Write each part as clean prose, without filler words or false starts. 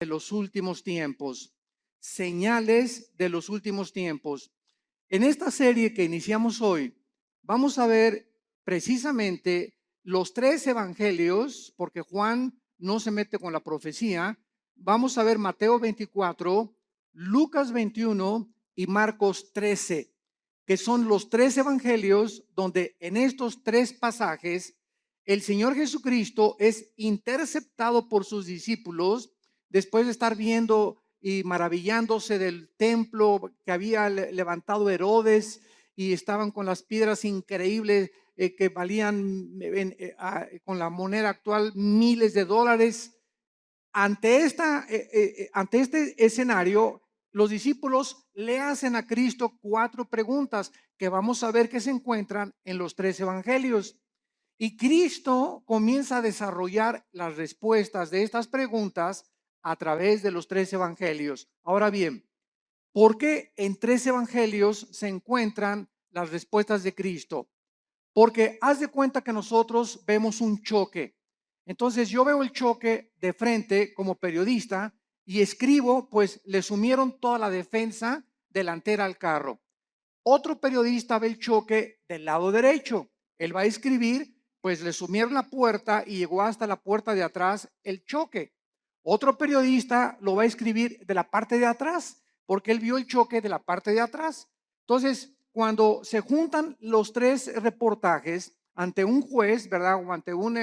de los últimos tiempos. Señales de los últimos tiempos. En esta serie que iniciamos hoy, vamos a ver precisamente los tres evangelios, porque Juan no se mete con la profecía. Vamos a ver Mateo 24, Lucas 21 y Marcos 13, que son los tres evangelios donde en estos tres pasajes el Señor Jesucristo es interceptado por sus discípulos después de estar viendo y maravillándose del templo que había levantado Herodes, y estaban con las piedras increíbles que valían con la moneda actual miles de dólares. Ante este escenario, los discípulos le hacen a Cristo cuatro preguntas que vamos a ver que se encuentran en los tres evangelios. Y Cristo comienza a desarrollar las respuestas de estas preguntas a través de los tres evangelios. Ahora bien, ¿por qué en tres evangelios se encuentran las respuestas de Cristo? Porque haz de cuenta que nosotros vemos un choque. Entonces yo veo el choque de frente como periodista y escribo, pues le sumieron toda la defensa delantera al carro. Otro periodista ve el choque del lado derecho. Él va a escribir, pues le sumieron la puerta y llegó hasta la puerta de atrás el choque. Otro periodista lo va a escribir de la parte de atrás, porque él vio el choque de la parte de atrás. Entonces, cuando se juntan los tres reportajes ante un juez, ¿verdad? O ante un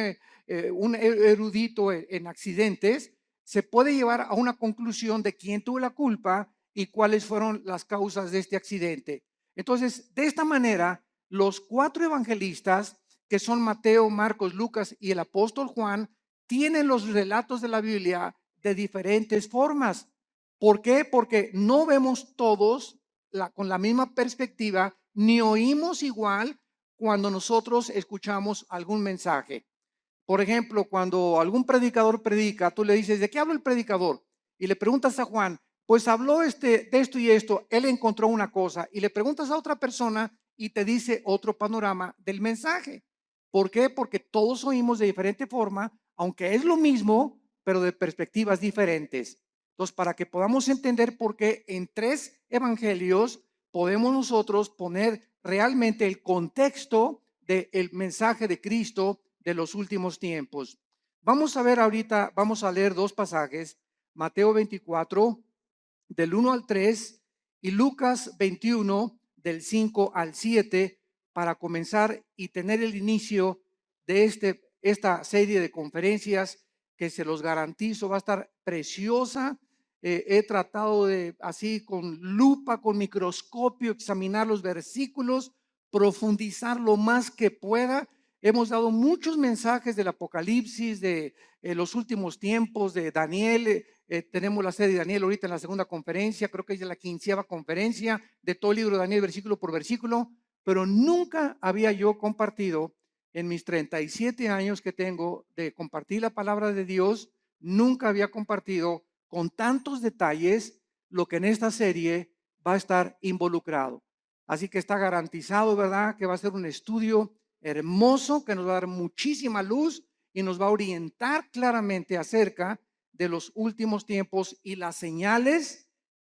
erudito en accidentes, se puede llevar a una conclusión de quién tuvo la culpa y cuáles fueron las causas de este accidente. Entonces, de esta manera, los cuatro evangelistas, que son Mateo, Marcos, Lucas y el apóstol Juan, tienen los relatos de la Biblia de diferentes formas. ¿Por qué? Porque no vemos todos con la misma perspectiva, ni oímos igual cuando nosotros escuchamos algún mensaje. Por ejemplo, cuando algún predicador predica, tú le dices, ¿de qué habla el predicador? Y le preguntas a Juan, pues habló de esto y esto, él encontró una cosa. Y le preguntas a otra persona y te dice otro panorama del mensaje. ¿Por qué? Porque todos oímos de diferente forma, aunque es lo mismo, pero de perspectivas diferentes. Entonces, para que podamos entender por qué en tres evangelios podemos nosotros poner realmente el contexto del mensaje de Cristo de los últimos tiempos. Vamos a ver ahorita, vamos a leer dos pasajes, Mateo 24, del 1 al 3, y Lucas 21, del 5 al 7, para comenzar y tener el inicio de esta serie de conferencias que se los garantizo va a estar preciosa. He tratado de, así con lupa, con microscopio, examinar los versículos, profundizar lo más que pueda. Hemos dado muchos mensajes del Apocalipsis, de los últimos tiempos, de Daniel. Tenemos la serie de Daniel ahorita en la segunda conferencia, creo que es la 15ª conferencia de todo el libro de Daniel, versículo por versículo, pero nunca había yo compartido en mis 37 años que tengo de compartir la palabra de Dios, nunca había compartido con tantos detalles lo que en esta serie va a estar involucrado. Así que está garantizado, ¿verdad?, que va a ser un estudio hermoso que nos va a dar muchísima luz y nos va a orientar claramente acerca de los últimos tiempos y las señales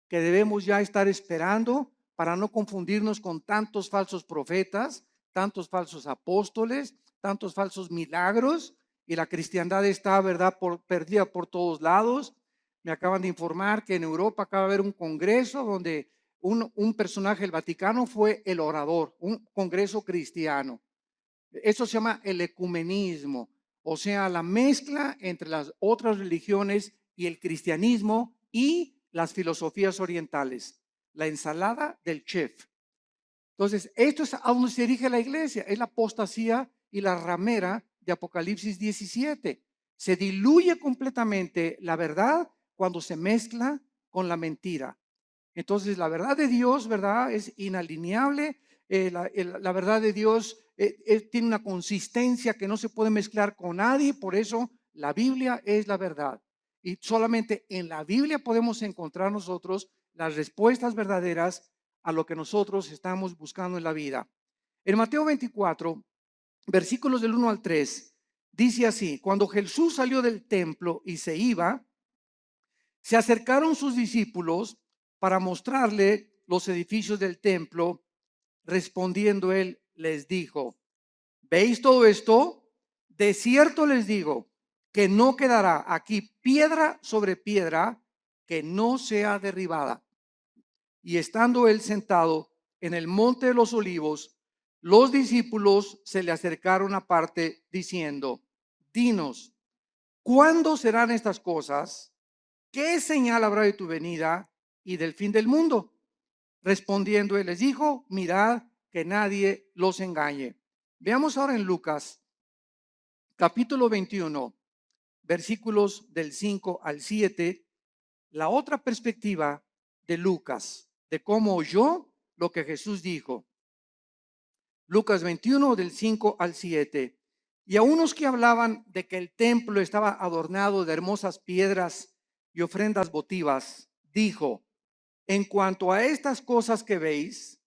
que debemos ya estar esperando para no confundirnos con tantos falsos profetas, tantos falsos apóstoles, tantos falsos milagros, y la cristiandad está, ¿verdad?, perdida por todos lados. Me acaban de informar que en Europa acaba de haber un congreso donde un personaje del Vaticano fue el orador, un congreso cristiano. Eso se llama el ecumenismo, o sea, la mezcla entre las otras religiones y el cristianismo y las filosofías orientales, la ensalada del chef. Entonces, esto es a donde se dirige la iglesia, es la apostasía y la ramera de Apocalipsis 17. Se diluye completamente la verdad cuando se mezcla con la mentira. Entonces, la verdad de Dios, ¿verdad?, es inalineable. La verdad de Dios tiene una consistencia que no se puede mezclar con nadie. Por eso la Biblia es la verdad. Y solamente en la Biblia podemos encontrar nosotros las respuestas verdaderas a lo que nosotros estamos buscando en la vida. En Mateo 24, versículos del 1 al 3, dice así: cuando Jesús salió del templo y se iba, Se acercaron sus discípulos para mostrarle los edificios del templo. Respondiendo él, les dijo: ¿veis todo esto? De cierto les digo que no quedará aquí piedra sobre piedra que no sea derribada. Y estando él sentado en el monte de los olivos, los discípulos se le acercaron aparte diciendo: dinos, ¿cuándo serán estas cosas? ¿Qué señal habrá de tu venida y del fin del mundo? Respondiendo él les dijo: mirad que nadie los engañe. Veamos ahora en Lucas capítulo 21, versículos del 5 al 7, la otra perspectiva de Lucas, de cómo oyó lo que Jesús dijo. Lucas 21 del 5 al 7. Y a unos que hablaban de que el templo estaba adornado de hermosas piedras y ofrendas votivas, dijo: en cuanto a estas cosas que veis,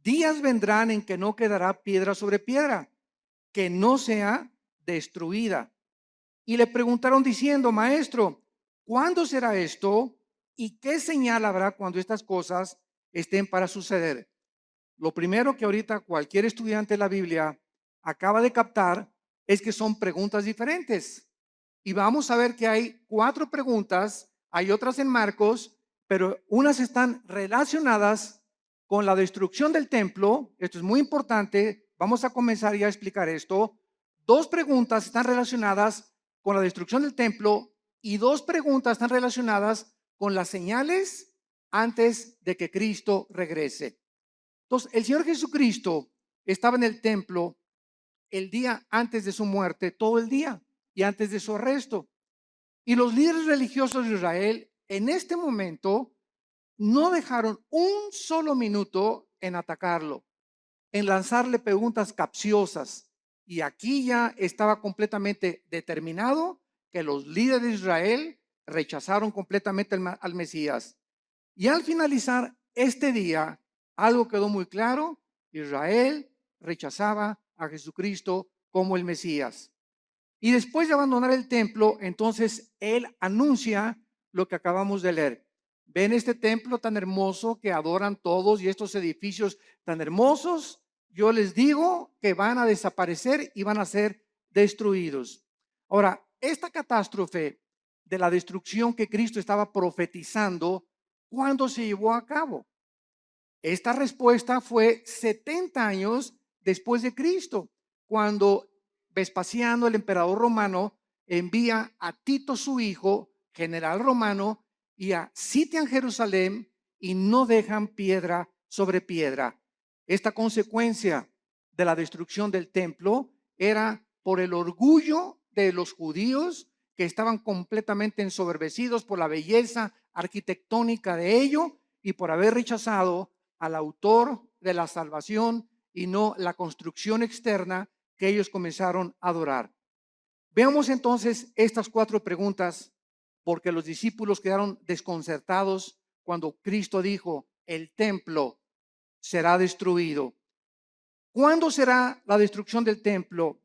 días vendrán en que no quedará piedra sobre piedra, que no sea destruida. Y le preguntaron diciendo: maestro, ¿cuándo será esto? ¿Y qué señal habrá cuando estas cosas estén para suceder? Lo primero que ahorita cualquier estudiante de la Biblia acaba de captar es que son preguntas diferentes. Y vamos a ver que hay 4 preguntas, hay otras en Marcos, pero unas están relacionadas con la destrucción del templo. Esto es muy importante. Vamos a comenzar ya a explicar esto. 2 preguntas están relacionadas con la destrucción del templo y 2 preguntas están relacionadas con las señales antes de que Cristo regrese. Entonces, el Señor Jesucristo estaba en el templo el día antes de su muerte, todo el día, y antes de su arresto. Y los líderes religiosos de Israel en este momento no dejaron un solo minuto en atacarlo, en lanzarle preguntas capciosas. Y aquí ya estaba completamente determinado que los líderes de Israel rechazaron completamente al Mesías. Y al finalizar este día, algo quedó muy claro: Israel rechazaba a Jesucristo como el Mesías. Y después de abandonar el templo, entonces él anuncia lo que acabamos de leer. Ven este templo tan hermoso que adoran todos y estos edificios tan hermosos. Yo les digo que van a desaparecer y van a ser destruidos. Ahora, esta catástrofe de la destrucción que Cristo estaba profetizando, ¿cuándo se llevó a cabo? Esta respuesta fue 70 años después de Cristo, cuando Vespasiano, el emperador romano, envía a Tito, su hijo, general romano, y sitian Jerusalén y no dejan piedra sobre piedra. Esta consecuencia de la destrucción del templo era por el orgullo de los judíos, que estaban completamente ensoberbecidos por la belleza arquitectónica de ello y por haber rechazado al autor de la salvación y no la construcción externa que ellos comenzaron a adorar. Veamos entonces estas 4 preguntas, porque los discípulos quedaron desconcertados cuando Cristo dijo: el templo será destruido. ¿Cuándo será la destrucción del templo?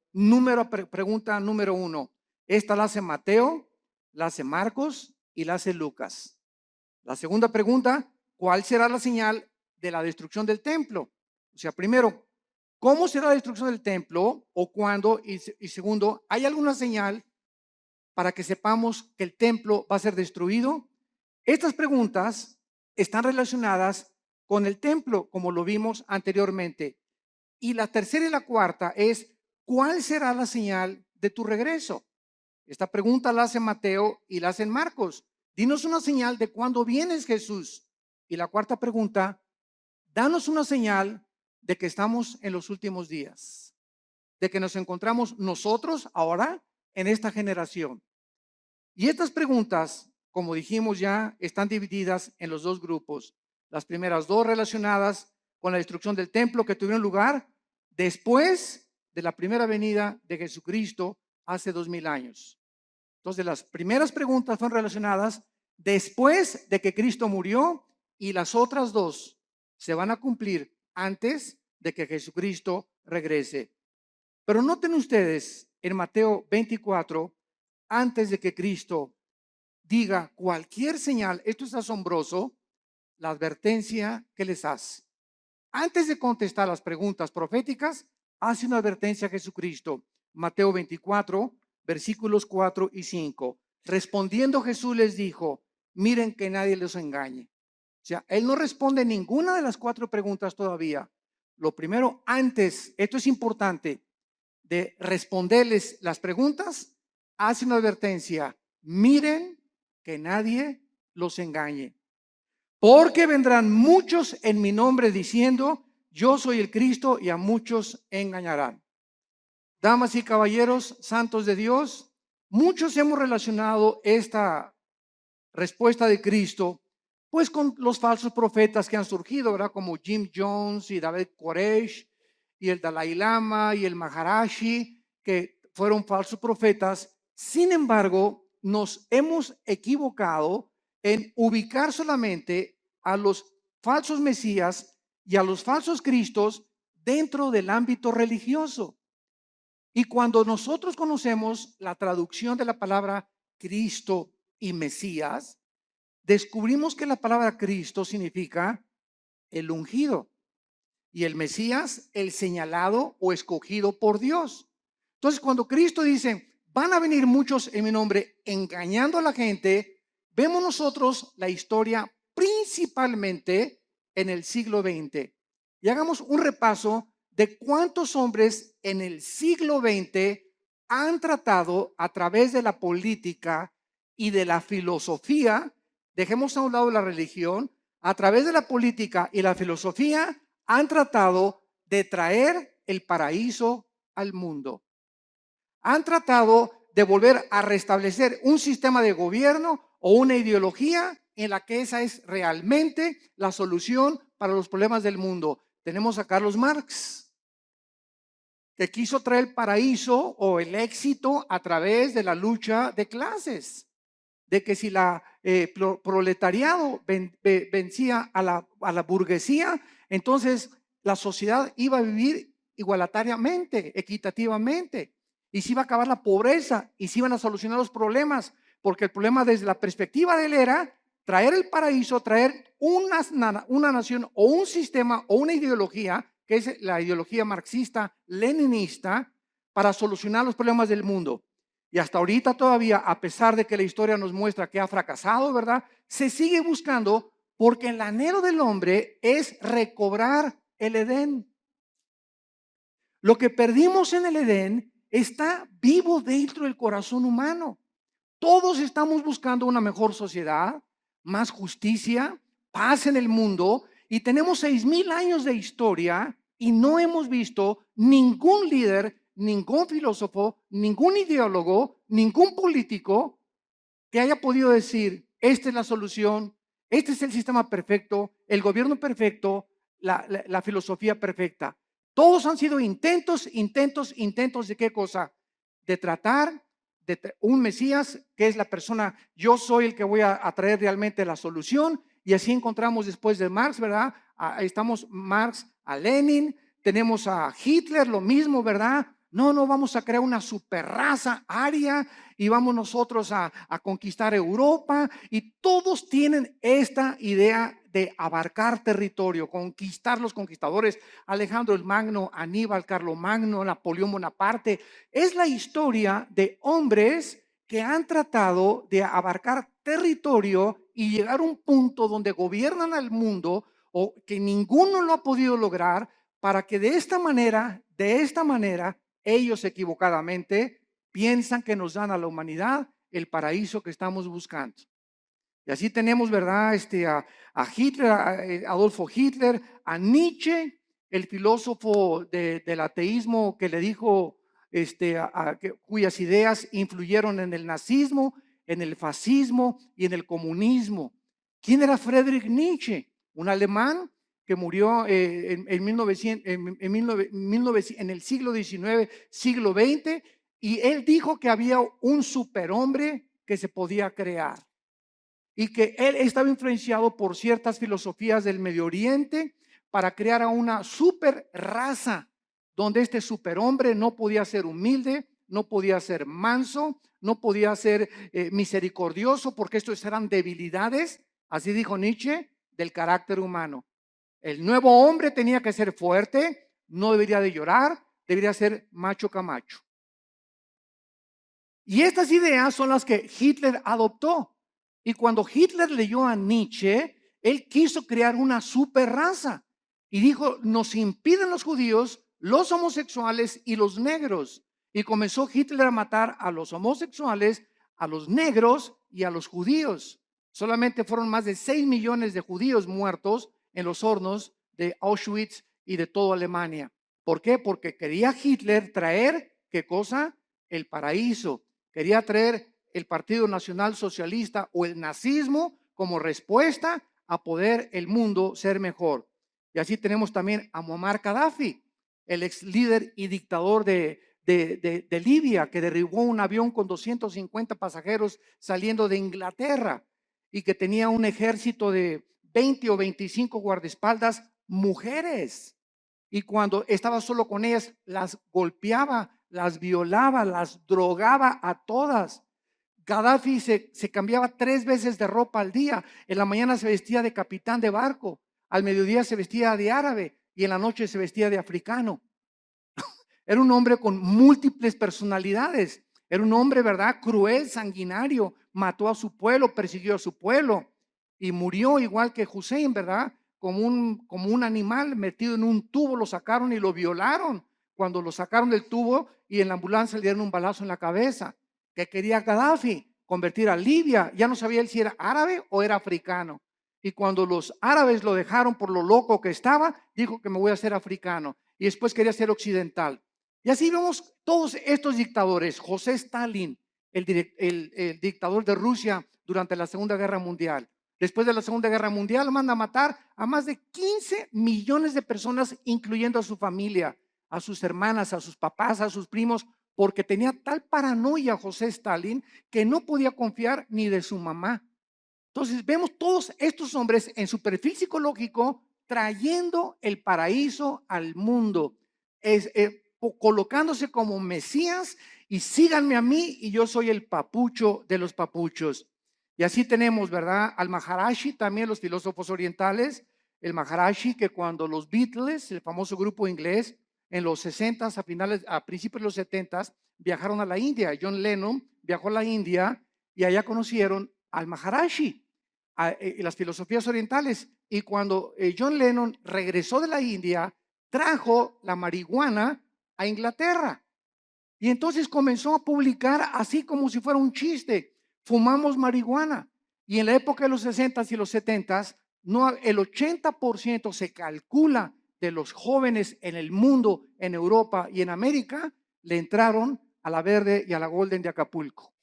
Pregunta número 1. Esta la hace Mateo, la hace Marcos y la hace Lucas. La segunda pregunta: ¿cuál será la señal de la destrucción del templo? O sea, primero, ¿cómo será la destrucción del templo o cuándo? Y segundo, ¿hay alguna señal para que sepamos que el templo va a ser destruido? Estas preguntas están relacionadas con el templo, como lo vimos anteriormente. Y la tercera y la cuarta es: ¿cuál será la señal de tu regreso? Esta pregunta la hace Mateo y la hace Marcos. Dinos una señal de cuándo vienes, Jesús. Y la cuarta pregunta: danos una señal de que estamos en los últimos días, de que nos encontramos nosotros ahora en esta generación. Y estas preguntas, como dijimos ya, están divididas en los 2 grupos. Las primeras 2 relacionadas con la destrucción del templo que tuvieron lugar después de la primera venida de Jesucristo hace 2000 años. Entonces, las primeras preguntas son relacionadas después de que Cristo murió, y las otras 2 se van a cumplir antes de que Jesucristo regrese. Pero noten ustedes en Mateo 24, antes de que Cristo diga cualquier señal, esto es asombroso, la advertencia que les hace. Antes de contestar las preguntas proféticas, hace una advertencia a Jesucristo. Mateo 24, versículos 4 y 5. Respondiendo Jesús les dijo, miren que nadie los engañe. O sea, él no responde ninguna de las 4 preguntas todavía. Lo primero, antes, esto es importante, de responderles las preguntas, hace una advertencia. Miren que nadie los engañe. Porque vendrán muchos en mi nombre diciendo, yo soy el Cristo, y a muchos engañarán. Damas y caballeros, santos de Dios, muchos hemos relacionado esta respuesta de Cristo pues con los falsos profetas que han surgido, ¿verdad? Como Jim Jones y David Koresh y el Dalai Lama y el Maharashi, que fueron falsos profetas. Sin embargo, nos hemos equivocado en ubicar solamente a los falsos mesías y a los falsos cristos dentro del ámbito religioso. Y cuando nosotros conocemos la traducción de la palabra Cristo y Mesías, descubrimos que la palabra Cristo significa el ungido y el Mesías el señalado o escogido por Dios. Entonces, cuando Cristo dice, van a venir muchos en mi nombre engañando a la gente, vemos nosotros la historia principalmente en el siglo XX. Y hagamos un repaso de cuántos hombres en el siglo XX han tratado a través de la política y de la filosofía. Dejemos a un lado la religión, a través de la política y la filosofía han tratado de traer el paraíso al mundo. Han tratado de volver a restablecer un sistema de gobierno o una ideología en la que esa es realmente la solución para los problemas del mundo. Tenemos a Carlos Marx, que quiso traer el paraíso o el éxito a través de la lucha de clases, de que si la proletariado vencía a la burguesía, entonces la sociedad iba a vivir igualitariamente, equitativamente, y se iba a acabar la pobreza y se iban a solucionar los problemas, porque el problema desde la perspectiva de él era traer el paraíso, traer una nación o un sistema o una ideología, que es la ideología marxista-leninista, para solucionar los problemas del mundo. Y hasta ahorita todavía, a pesar de que la historia nos muestra que ha fracasado, ¿verdad? Se sigue buscando porque el anhelo del hombre es recobrar el Edén. Lo que perdimos en el Edén está vivo dentro del corazón humano. Todos estamos buscando una mejor sociedad, más justicia, paz en el mundo, y tenemos 6,000 años de historia y no hemos visto ningún líder, ningún filósofo, ningún ideólogo, ningún político que haya podido decir, esta es la solución, este es el sistema perfecto, el gobierno perfecto, la filosofía perfecta. Todos han sido intentos de qué cosa? De tratar de un Mesías que es la persona, yo soy el que voy a traer realmente la solución. Y así encontramos después de Marx, ¿verdad? Ahí estamos Marx a Lenin, tenemos a Hitler, lo mismo, ¿verdad? No, vamos a crear una superraza aria y vamos nosotros a conquistar Europa, y todos tienen esta idea de abarcar territorio, conquistar los conquistadores, Alejandro el Magno, Aníbal, Carlomagno, Napoleón Bonaparte. Es la historia de hombres que han tratado de abarcar territorio y llegar a un punto donde gobiernan al mundo, o que ninguno lo ha podido lograr, para que de esta manera, ellos equivocadamente piensan que nos dan a la humanidad el paraíso que estamos buscando. Y así tenemos, ¿verdad? A Hitler, a Adolfo Hitler, a Nietzsche, el filósofo del ateísmo, que le dijo, cuyas ideas influyeron en el nazismo, en el fascismo y en el comunismo. ¿Quién era Friedrich Nietzsche? Un alemán que murió en el siglo XIX, siglo XX, y él dijo que había un superhombre que se podía crear, y que él estaba influenciado por ciertas filosofías del Medio Oriente para crear a una super raza, donde este superhombre no podía ser humilde, no podía ser manso, no podía ser misericordioso, porque estos eran debilidades, así dijo Nietzsche, del carácter humano. El nuevo hombre tenía que ser fuerte, no debería de llorar, debería ser macho camacho. Y estas ideas son las que Hitler adoptó. Y cuando Hitler leyó a Nietzsche, él quiso crear una super raza. Y dijo, nos impiden los judíos, los homosexuales y los negros. Y comenzó Hitler a matar a los homosexuales, a los negros y a los judíos. Solamente fueron más de 6 millones de judíos muertos en los hornos de Auschwitz y de toda Alemania. ¿Por qué? Porque quería Hitler traer, ¿qué cosa? El paraíso. Quería traer el Partido Nacional Socialista o el nazismo como respuesta a poder el mundo ser mejor. Y así tenemos también a Muammar Gaddafi, el ex líder y dictador de Libia, que derribó un avión con 250 pasajeros saliendo de Inglaterra y que tenía un ejército de 20 o 25 guardaespaldas mujeres. Y cuando estaba solo con ellas, las golpeaba, las violaba, las drogaba a todas. Gaddafi se cambiaba 3 veces de ropa al día. En la mañana se vestía de capitán de barco, al mediodía se vestía de árabe y en la noche se vestía de africano. Era un hombre con múltiples personalidades. Era un hombre, ¿verdad? Cruel, sanguinario. Mató a su pueblo, persiguió a su pueblo y murió igual que Hussein, ¿verdad? Como un animal metido en un tubo, lo sacaron y lo violaron. Cuando lo sacaron del tubo y en la ambulancia le dieron un balazo en la cabeza. Que quería Gaddafi convertir a Libia. Ya no sabía él si era árabe o era africano. Y cuando los árabes lo dejaron por lo loco que estaba, dijo que me voy a hacer africano. Y después quería ser occidental. Y así vemos todos estos dictadores. José Stalin, el dictador de Rusia durante la Segunda Guerra Mundial. Después de la Segunda Guerra Mundial manda a matar a más de 15 millones de personas, incluyendo a su familia, a sus hermanas, a sus papás, a sus primos, porque tenía tal paranoia José Stalin que no podía confiar ni de su mamá. Entonces vemos todos estos hombres en su perfil psicológico trayendo el paraíso al mundo, colocándose como Mesías y síganme a mí y yo soy el papucho de los papuchos. Y así tenemos, ¿verdad? Al Maharishi, también los filósofos orientales, el Maharishi que cuando los Beatles, el famoso grupo inglés, en los 60 a principios de los 70 viajaron a la India. John Lennon viajó a la India y allá conocieron al Maharishi, las filosofías orientales. Y cuando John Lennon regresó de la India, trajo la marihuana a Inglaterra. Y entonces comenzó a publicar así como si fuera un chiste. Fumamos marihuana. Y en la época de los 60s y los 70s, no, el 80% se calcula de los jóvenes en el mundo, en Europa y en América, le entraron a la Verde y a la Golden de Acapulco,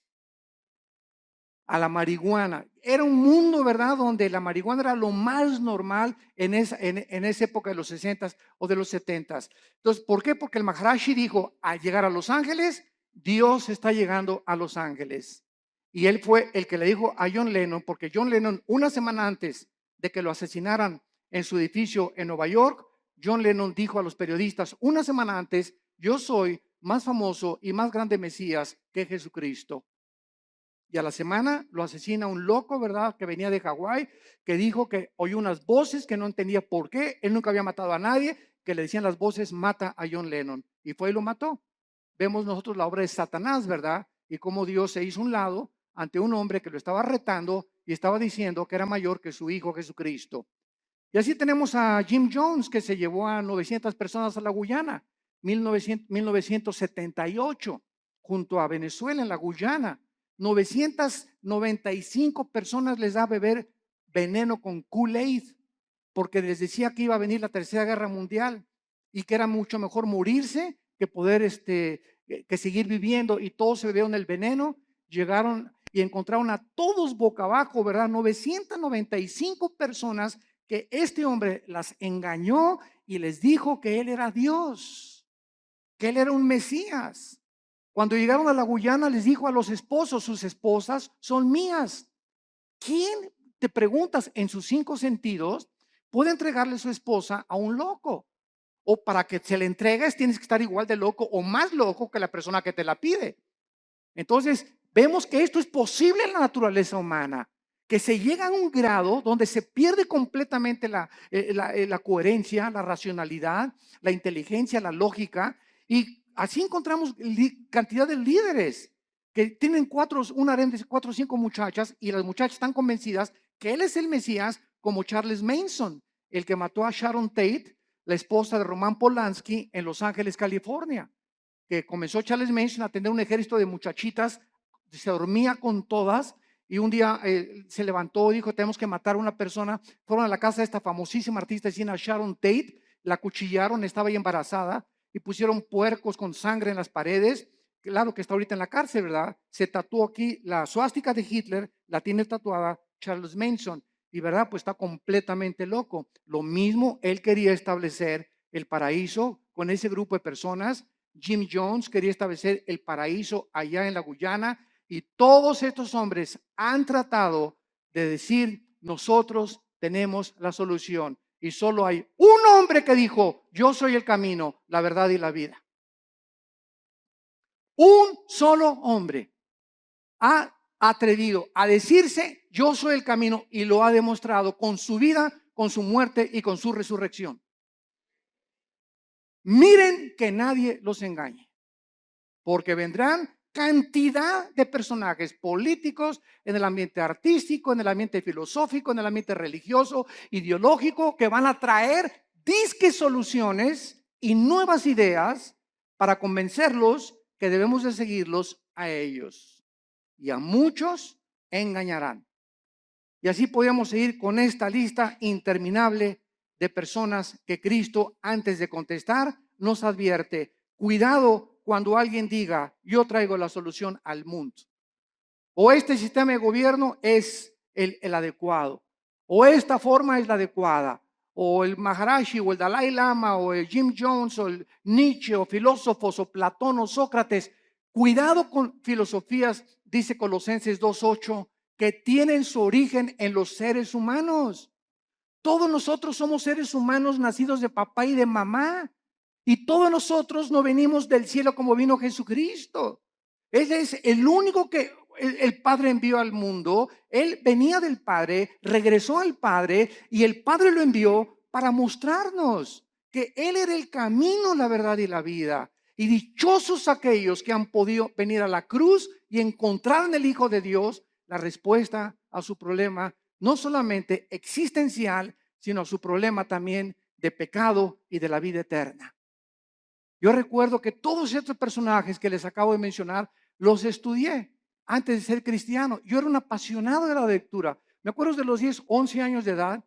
a la marihuana. Era un mundo, ¿verdad?, donde la marihuana era lo más normal en esa época de los 60s o de los 70s. Entonces, ¿por qué? Porque el Maharishi dijo, al llegar a Los Ángeles, Dios está llegando a Los Ángeles. Y él fue el que le dijo a John Lennon, porque John Lennon, una semana antes de que lo asesinaran en su edificio en Nueva York, John Lennon dijo a los periodistas, una semana antes, yo soy más famoso y más grande Mesías que Jesucristo. Y a la semana lo asesina un loco, ¿verdad?, que venía de Hawái, que dijo que oyó unas voces que no entendía por qué. Él nunca había matado a nadie, que le decían las voces, mata a John Lennon. Y fue y lo mató. Vemos nosotros la obra de Satanás, ¿verdad? Y cómo Dios se hizo un lado ante un hombre que lo estaba retando y estaba diciendo que era mayor que su hijo Jesucristo. Y así tenemos a Jim Jones, que se llevó a 900 personas a la Guyana, 1978, junto a Venezuela en la Guyana. 995 personas les da a beber veneno con Kool-Aid, porque les decía que iba a venir la Tercera Guerra Mundial y que era mucho mejor morirse que poder que seguir viviendo, y todos se bebieron el veneno. Llegaron y encontraron a todos boca abajo, ¿verdad? 995 personas que este hombre las engañó y les dijo que él era Dios, que él era un Mesías. Cuando llegaron a la Guyana les dijo a los esposos, sus esposas son mías. ¿Quién, te preguntas, en sus 5 sentidos puede entregarle su esposa a un loco? o para que se le entregues tienes que estar igual de loco o más loco que la persona que te la pide. Entonces, vemos que esto es posible en la naturaleza humana, que se llega a un grado donde se pierde completamente la coherencia, la racionalidad, la inteligencia, la lógica, y así encontramos cantidad de líderes que tienen un harén de 4 o 5 muchachas, y las muchachas están convencidas que él es el Mesías, como Charles Manson, el que mató a Sharon Tate, la esposa de Roman Polanski, en Los Ángeles, California, que comenzó Charles Manson a tener un ejército de muchachitas, se dormía con todas, y un día se levantó y dijo: tenemos que matar a una persona. Fueron a la casa de esta famosísima artista china Sharon Tate, la cuchillaron, estaba ahí embarazada, y pusieron puercos con sangre en las paredes. Claro que está ahorita en la cárcel, ¿verdad? Se tatuó aquí la suástica de Hitler, la tiene tatuada Charles Manson, y verdad, pues está completamente loco. Lo mismo él quería establecer el paraíso con ese grupo de personas. Jim Jones quería establecer el paraíso allá en la Guyana, y todos estos hombres han tratado de decir: nosotros tenemos la solución, y solo hay un hombre que dijo: yo soy el camino, la verdad y la vida. Un solo hombre ha atrevido a decirse: yo soy el camino, y lo ha demostrado con su vida, con su muerte y con su resurrección. Miren que nadie los engañe, porque vendrán cantidad de personajes políticos, en el ambiente artístico, en el ambiente filosófico, en el ambiente religioso, ideológico, que van a traer disque soluciones y nuevas ideas para convencerlos que debemos de seguirlos a ellos, y a muchos engañarán. Y así podemos seguir con esta lista interminable de personas que Cristo, antes de contestar, nos advierte: cuidado cuando alguien diga: yo traigo la solución al mundo, o este sistema de gobierno es el adecuado, o esta forma es la adecuada, o el Maharashi, o el Dalai Lama, o el Jim Jones, o el Nietzsche, o filósofos, o Platón, o Sócrates. Cuidado con filosofías, dice Colosenses 2:8, que tienen su origen en los seres humanos. Todos nosotros somos seres humanos nacidos de papá y de mamá, y todos nosotros no venimos del cielo como vino Jesucristo. Él es el único que el Padre envió al mundo. Él venía del Padre, regresó al Padre, y el Padre lo envió para mostrarnos que Él era el camino, la verdad y la vida. Y dichosos aquellos que han podido venir a la cruz y encontrar en el Hijo de Dios la respuesta a su problema, no solamente existencial, sino a su problema también de pecado y de la vida eterna. Yo recuerdo que todos estos personajes que les acabo de mencionar los estudié antes de ser cristiano. Yo era un apasionado de la lectura. Me acuerdo de los 10, 11 años de edad.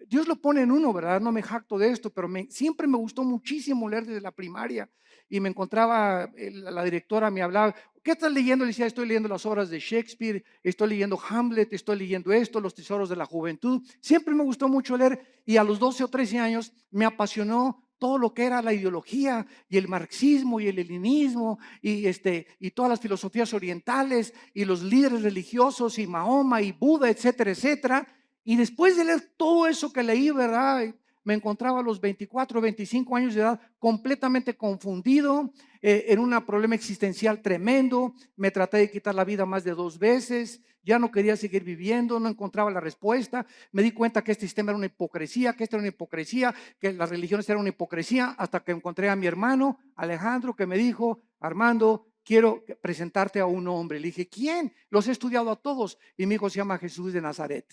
Dios lo pone en uno, ¿verdad? No me jacto de esto, pero siempre me gustó muchísimo leer desde la primaria. Y me encontraba, la directora me hablaba: ¿qué estás leyendo? Le decía: estoy leyendo las obras de Shakespeare, estoy leyendo Hamlet, estoy leyendo esto, Los tesoros de la juventud. Siempre me gustó mucho leer, y a los 12 o 13 años me apasionó todo lo que era la ideología y el marxismo y el leninismo y todas las filosofías orientales y los líderes religiosos y Mahoma y Buda, etcétera, etcétera. Y después de leer todo eso que leí, ¿verdad?, me encontraba a los 24, 25 años de edad completamente confundido, en un problema existencial tremendo. Me traté de quitar la vida más de 2 veces, ya no quería seguir viviendo, no encontraba la respuesta. Me di cuenta que este sistema era una hipocresía, que esta era una hipocresía, que las religiones eran una hipocresía, hasta que encontré a mi hermano Alejandro, que me dijo: Armando, quiero presentarte a un hombre. Le dije: ¿quién? Los he estudiado a todos. Y mi hijo se llama Jesús de Nazaret.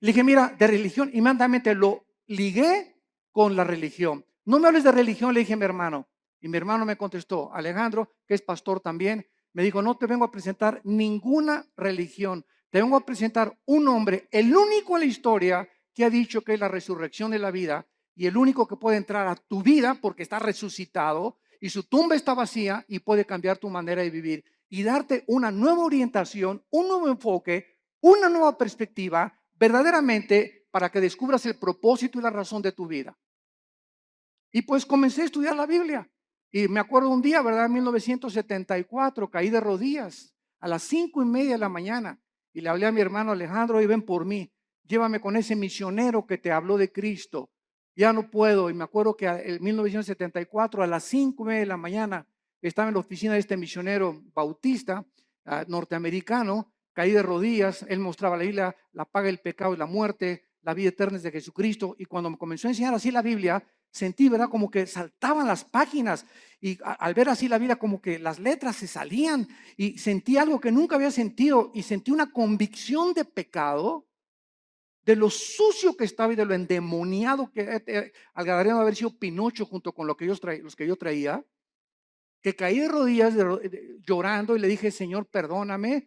Le dije: mira, de religión, inmediatamente lo ligué con la religión. No me hables de religión, le dije a mi hermano. Y mi hermano me contestó, Alejandro, que es pastor también, me dijo: no te vengo a presentar ninguna religión, te vengo a presentar un hombre, el único en la historia que ha dicho que es la resurrección de la vida, y el único que puede entrar a tu vida porque está resucitado y su tumba está vacía, y puede cambiar tu manera de vivir y darte una nueva orientación, un nuevo enfoque, una nueva perspectiva, verdaderamente para que descubras el propósito y la razón de tu vida. Y pues comencé a estudiar la Biblia. Y me acuerdo un día, ¿verdad? En 1974, caí de rodillas a las 5:30 de la mañana y le hablé a mi hermano Alejandro: y ven por mí, llévame con ese misionero que te habló de Cristo. ya no puedo. Y me acuerdo que en 1974 a las 5:30 de la mañana estaba en la oficina de este misionero bautista norteamericano, caí de rodillas. Él mostraba la Biblia, la paga del pecado y la muerte, la vida eterna es de Jesucristo. Y cuando me comenzó a enseñar así la Biblia, sentí, ¿verdad?, como que saltaban las páginas, y al ver así la Biblia, como que las letras se salían, y sentí algo que nunca había sentido, y sentí una convicción de pecado, de lo sucio que estaba y de lo endemoniado que al gadareno haber sido Pinocho junto con los que yo traía, que caí de rodillas llorando y le dije: Señor, perdóname,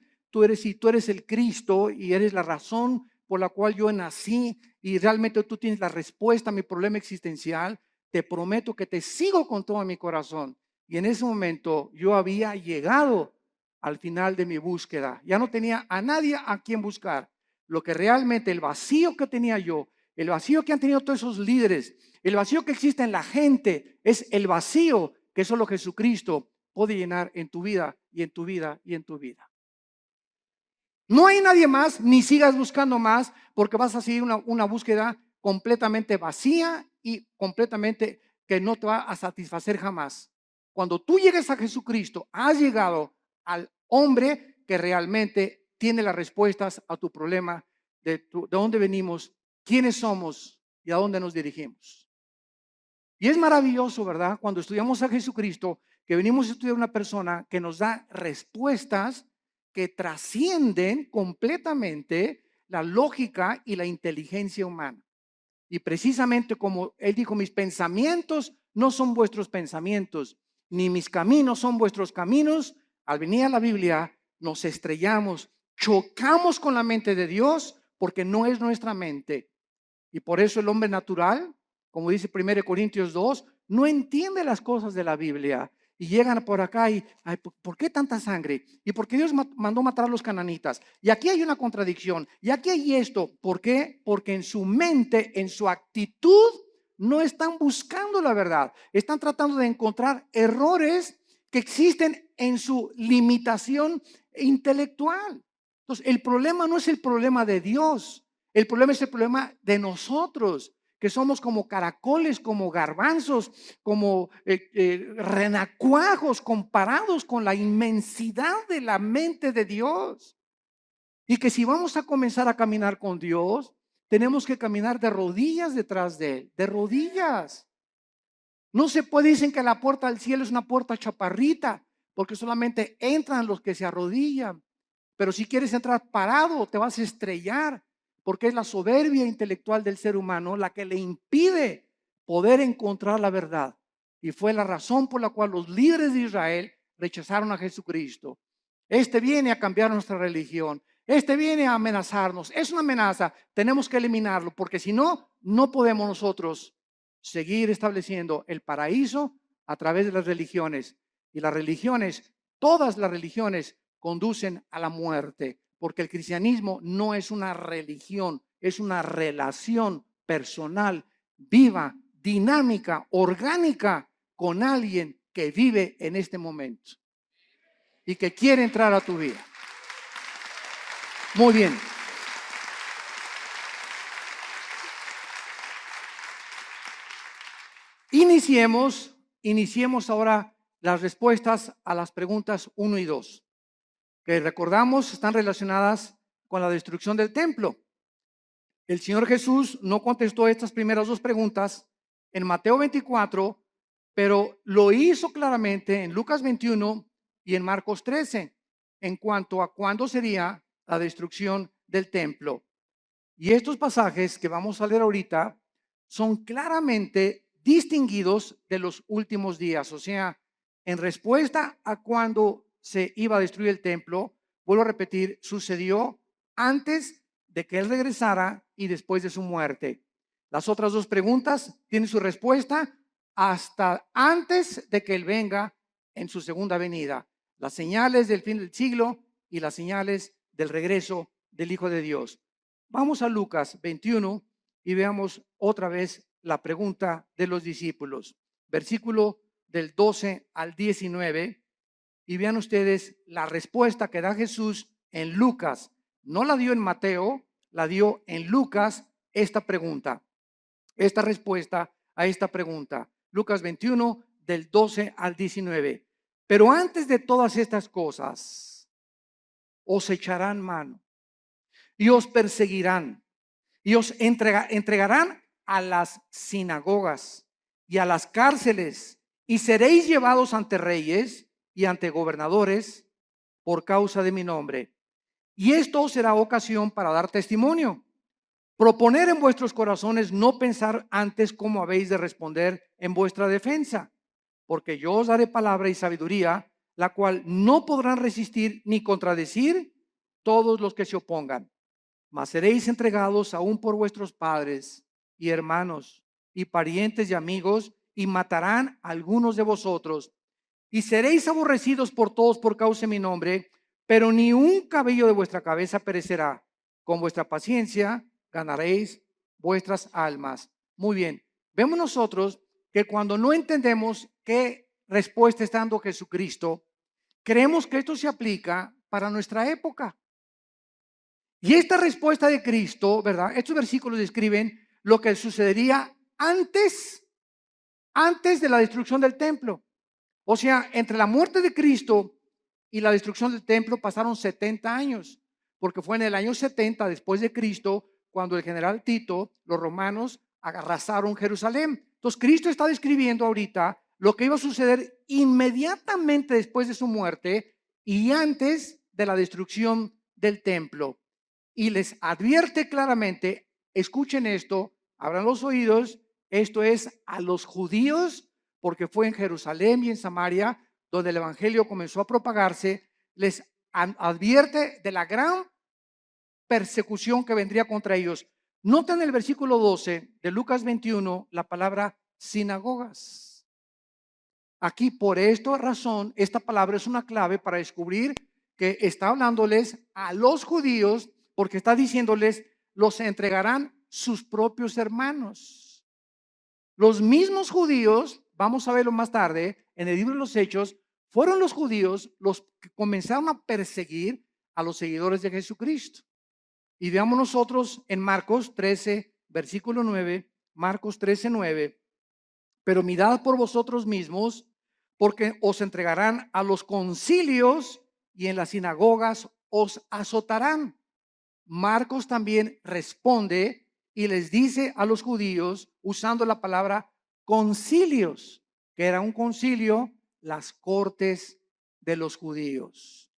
si tú eres el Cristo y eres la razón por la cual yo nací, y realmente tú tienes la respuesta a mi problema existencial, te prometo que te sigo con todo mi corazón. Y en ese momento yo había llegado al final de mi búsqueda. Ya no tenía a nadie a quien buscar. Lo que realmente, el vacío que tenía yo, el vacío que han tenido todos esos líderes, el vacío que existe en la gente, es el vacío que solo Jesucristo puede llenar en tu vida y en tu vida y en tu vida. No hay nadie más, ni sigas buscando más, porque vas a seguir una búsqueda completamente vacía y completamente que no te va a satisfacer jamás. Cuando tú llegues a Jesucristo, has llegado al hombre que realmente tiene las respuestas a tu problema de dónde venimos, quiénes somos y a dónde nos dirigimos. Y es maravilloso, ¿verdad?, cuando estudiamos a Jesucristo, que venimos a estudiar una persona que nos da respuestas que trascienden completamente la lógica y la inteligencia humana. Y precisamente como él dijo: mis pensamientos no son vuestros pensamientos, ni mis caminos son vuestros caminos. Al venir a la Biblia nos estrellamos, chocamos con la mente de Dios, porque no es nuestra mente. Y por eso el hombre natural, como dice 1 Corintios 2, no entiende las cosas de la Biblia. Y llegan por acá y, ay, ¿por qué tanta sangre? ¿Y por qué Dios mandó matar a los cananitas? Y aquí hay una contradicción. Y aquí hay esto. ¿Por qué? Porque en su mente, en su actitud, no están buscando la verdad. Están tratando de encontrar errores que existen en su limitación intelectual. Entonces, el problema no es el problema de Dios. El problema es el problema de nosotros, que somos como caracoles, como garbanzos, como renacuajos comparados con la inmensidad de la mente de Dios. Y que si vamos a comenzar a caminar con Dios, tenemos que caminar de rodillas detrás de Él, de rodillas. No se puede, dicen que la puerta al cielo es una puerta chaparrita, porque solamente entran los que se arrodillan. Pero si quieres entrar parado, te vas a estrellar, porque es la soberbia intelectual del ser humano la que le impide poder encontrar la verdad. Y fue la razón por la cual los líderes de Israel rechazaron a Jesucristo. Este viene a cambiar nuestra religión. Este viene a amenazarnos. Es una amenaza. Tenemos que eliminarlo, porque si no, no podemos nosotros seguir estableciendo el paraíso a través de las religiones. Y las religiones, todas las religiones, conducen a la muerte, porque el cristianismo no es una religión, es una relación personal, viva, dinámica, orgánica, con alguien que vive en este momento y que quiere entrar a tu vida. Muy bien. Iniciemos ahora las respuestas a las preguntas 1 y 2, que recordamos están relacionadas con la destrucción del templo. El Señor Jesús no contestó estas primeras dos preguntas en Mateo 24, pero lo hizo claramente en Lucas 21 y en Marcos 13, en cuanto a cuándo sería la destrucción del templo. Y estos pasajes que vamos a leer ahorita son claramente distinguidos de los últimos días. O sea, en respuesta a cuando se iba a destruir el templo, vuelvo a repetir, sucedió antes de que Él regresara y después de su muerte. Las otras dos preguntas tienen su respuesta hasta antes de que Él venga en su segunda venida. Las señales del fin del siglo y las señales del regreso del Hijo de Dios. Vamos a Lucas 21 y veamos otra vez la pregunta de los discípulos. Versículo del 12 al 19. Y vean ustedes la respuesta que da Jesús en Lucas. No la dio en Mateo, la dio en Lucas esta pregunta. esta respuesta a esta pregunta. Lucas 21, del 12 al 19. Pero antes de todas estas cosas, os echarán mano y os perseguirán y os entregarán a las sinagogas y a las cárceles, y seréis llevados ante reyes y ante gobernadores por causa de mi nombre. Y esto será ocasión para dar testimonio. Proponer en vuestros corazones no pensar antes cómo habéis de responder en vuestra defensa, porque yo os daré palabra y sabiduría, la cual no podrán resistir ni contradecir todos los que se opongan. Mas seréis entregados aún por vuestros padres y hermanos y parientes y amigos, y matarán a algunos de vosotros, y seréis aborrecidos por todos por causa de mi nombre, pero ni un cabello de vuestra cabeza perecerá. Con vuestra paciencia ganaréis vuestras almas. Muy bien, vemos nosotros que cuando no entendemos qué respuesta está dando Jesucristo, creemos que esto se aplica para nuestra época. Y esta respuesta de Cristo, ¿verdad? Estos versículos describen lo que sucedería antes de la destrucción del templo. O sea, entre la muerte de Cristo y la destrucción del templo pasaron 70 años, porque fue en el año 70 después de Cristo cuando el general Tito, los romanos, arrasaron Jerusalén. Entonces, Cristo está describiendo ahorita lo que iba a suceder inmediatamente después de su muerte y antes de la destrucción del templo. Y les advierte claramente, escuchen esto, abran los oídos, esto es a los judíos, porque fue en Jerusalén y en Samaria donde el evangelio comenzó a propagarse. Les advierte de la gran persecución que vendría contra ellos. Nota en el versículo 12 de Lucas 21 la palabra sinagogas. Aquí, por esta razón, esta palabra es una clave para descubrir que está hablándoles a los judíos, porque está diciéndoles, los entregarán sus propios hermanos. Los mismos judíos, vamos a verlo más tarde, en el libro de los Hechos, fueron los judíos los que comenzaron a perseguir a los seguidores de Jesucristo. Y veamos nosotros en Marcos 13, versículo 9, Marcos 13, 9. Pero mirad por vosotros mismos, porque os entregarán a los concilios y en las sinagogas os azotarán. Marcos también responde y les dice a los judíos, usando la palabra concilios, que era un concilio, las cortes de los judíos,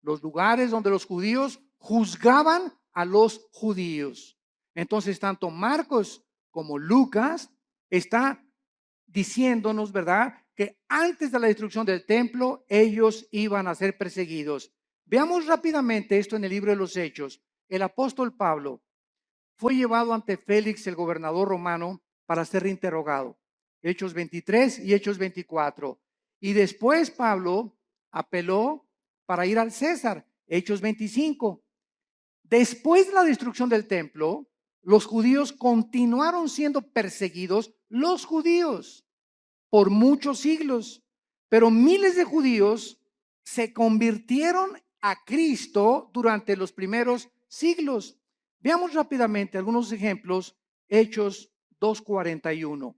los lugares donde los judíos juzgaban a los judíos. Entonces, tanto Marcos como Lucas está diciéndonos, ¿verdad?, que antes de la destrucción del templo, ellos iban a ser perseguidos. Veamos rápidamente esto en el libro de los Hechos. El apóstol Pablo fue llevado ante Félix, el gobernador romano, para ser interrogado. Hechos 23 y Hechos 24. Y después Pablo apeló para ir al César. Hechos 25. Después de la destrucción del templo, los judíos continuaron siendo perseguidos, los judíos, por muchos siglos. Pero miles de judíos se convirtieron a Cristo durante los primeros siglos. Veamos rápidamente algunos ejemplos. Hechos 2:41.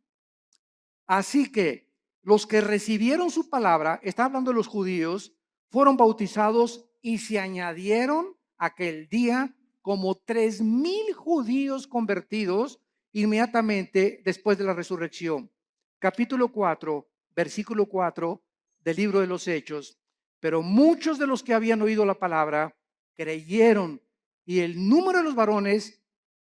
Así que los que recibieron su palabra, está hablando de los judíos, fueron bautizados y se añadieron aquel día como 3,000 judíos convertidos inmediatamente después de la resurrección. Capítulo 4, versículo 4 del libro de los Hechos. Pero muchos de los que habían oído la palabra creyeron, y el número de los varones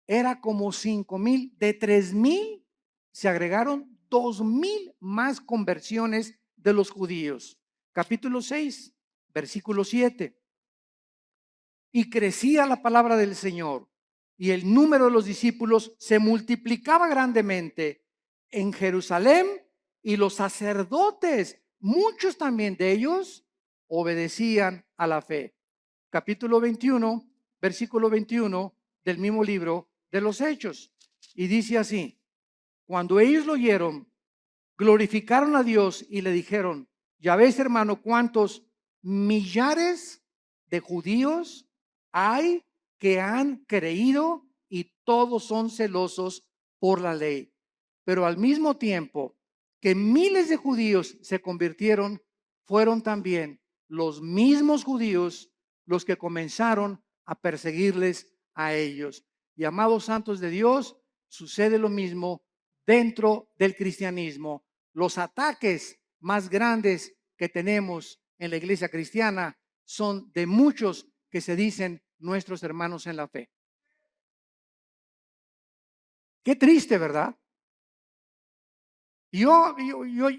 era como 5,000. De 3,000 se agregaron 2,000 más conversiones de los judíos. Capítulo 6, versículo 7. Y crecía la palabra del Señor, y el número de los discípulos se multiplicaba grandemente en Jerusalén, y los sacerdotes, muchos también de ellos, obedecían a la fe. Capítulo 21, versículo 21 del mismo libro de los Hechos. Y dice así: cuando ellos lo oyeron, glorificaron a Dios y le dijeron: ya ves, hermano, cuántos millares de judíos hay que han creído, y todos son celosos por la ley. pero al mismo tiempo que miles de judíos se convirtieron, fueron también los mismos judíos los que comenzaron a perseguirles a ellos. Y amados santos de Dios, sucede lo mismo dentro del cristianismo. Los ataques más grandes que tenemos en la iglesia cristiana son de muchos que se dicen nuestros hermanos en la fe. Qué triste, ¿verdad? Yo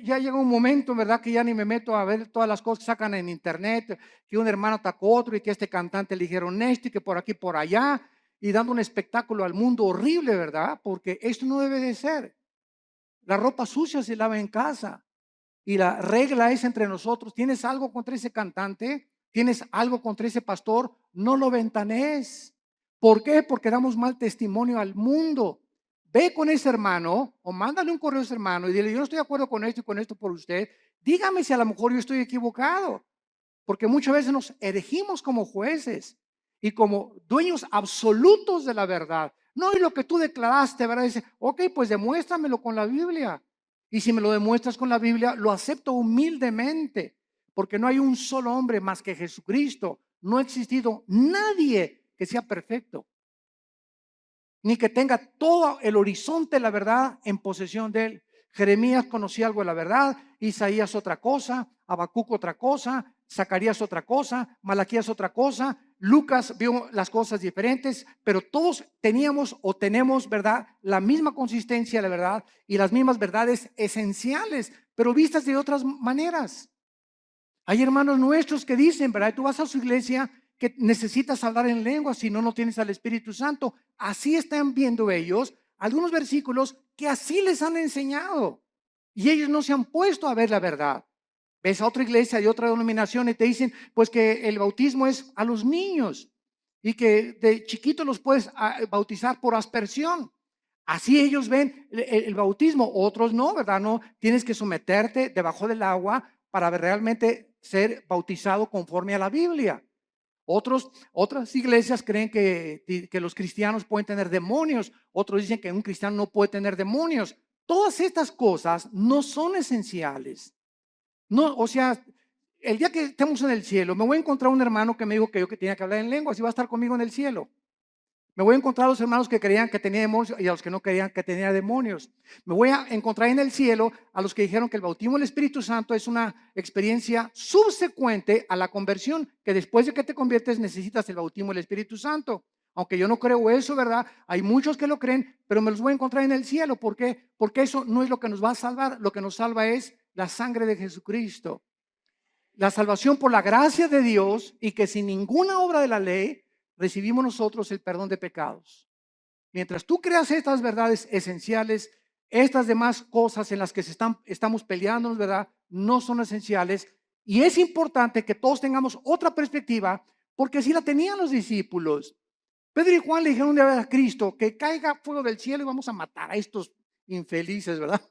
ya llega un momento, ¿verdad? Que ya ni me meto a ver todas las cosas que sacan en internet, que un hermano atacó a otro y que este cantante le dijeron esto y que por aquí, por allá, y dando un espectáculo al mundo horrible, ¿verdad? Porque esto no debe de ser. La ropa sucia se lava en casa y la regla es entre nosotros. ¿Tienes algo contra ese cantante? ¿Tienes algo contra ese pastor? No lo ventanees. ¿Por qué? Porque damos mal testimonio al mundo. Ve con ese hermano o mándale un correo a ese hermano y dile, yo no estoy de acuerdo con esto y con esto por usted. Dígame si a lo mejor yo estoy equivocado. Porque muchas veces nos erigimos como jueces y como dueños absolutos de la verdad. No, y lo que tú declaraste, ¿verdad? Dice, ok, pues demuéstramelo con la Biblia. Y si me lo demuestras con la Biblia, lo acepto humildemente. Porque no hay un solo hombre más que Jesucristo. No ha existido nadie que sea perfecto, ni que tenga todo el horizonte de la verdad en posesión de él. Jeremías conocía algo de la verdad, Isaías otra cosa, Habacuc otra cosa, Zacarías otra cosa, Malaquías otra cosa, Lucas vio las cosas diferentes, pero todos teníamos o tenemos, ¿verdad?, la misma consistencia de la verdad y las mismas verdades esenciales, pero vistas de otras maneras. Hay hermanos nuestros que dicen, ¿verdad? Tú vas a su iglesia que necesitas hablar en lengua, si no, no tienes al Espíritu Santo. Así están viendo ellos algunos versículos que así les han enseñado. Y ellos no se han puesto a ver la verdad. Ves a otra iglesia y otra denominación y te dicen, pues que el bautismo es a los niños y que de chiquitos los puedes bautizar por aspersión. Así ellos ven el bautismo, otros no, ¿verdad? No, tienes que someterte debajo del agua para realmente ser bautizado conforme a la Biblia. Otras iglesias creen que los cristianos pueden tener demonios, otros dicen que un cristiano no puede tener demonios. Todas estas cosas no son esenciales. No, o sea, el día que estemos en el cielo, me voy a encontrar un hermano que me dijo que yo que tenía que hablar en lenguas y va a estar conmigo en el cielo. Me voy a encontrar a los hermanos que creían que tenía demonios y a los que no creían que tenía demonios. Me voy a encontrar en el cielo a los que dijeron que el bautismo del Espíritu Santo es una experiencia subsecuente a la conversión, que después de que te conviertes necesitas el bautismo del Espíritu Santo. Aunque yo no creo eso, ¿verdad? Hay muchos que lo creen, pero me los voy a encontrar en el cielo. ¿Por qué? Porque eso no es lo que nos va a salvar. Lo que nos salva es la sangre de Jesucristo. La salvación por la gracia de Dios y que sin ninguna obra de la ley recibimos nosotros el perdón de pecados. Mientras tú creas estas verdades esenciales, estas demás cosas en las que estamos peleando, ¿verdad?, no son esenciales. Y es importante que todos tengamos otra perspectiva, porque así la tenían los discípulos. Pedro y Juan le dijeron un día a Cristo que caiga fuego del cielo y vamos a matar a estos infelices, ¿verdad?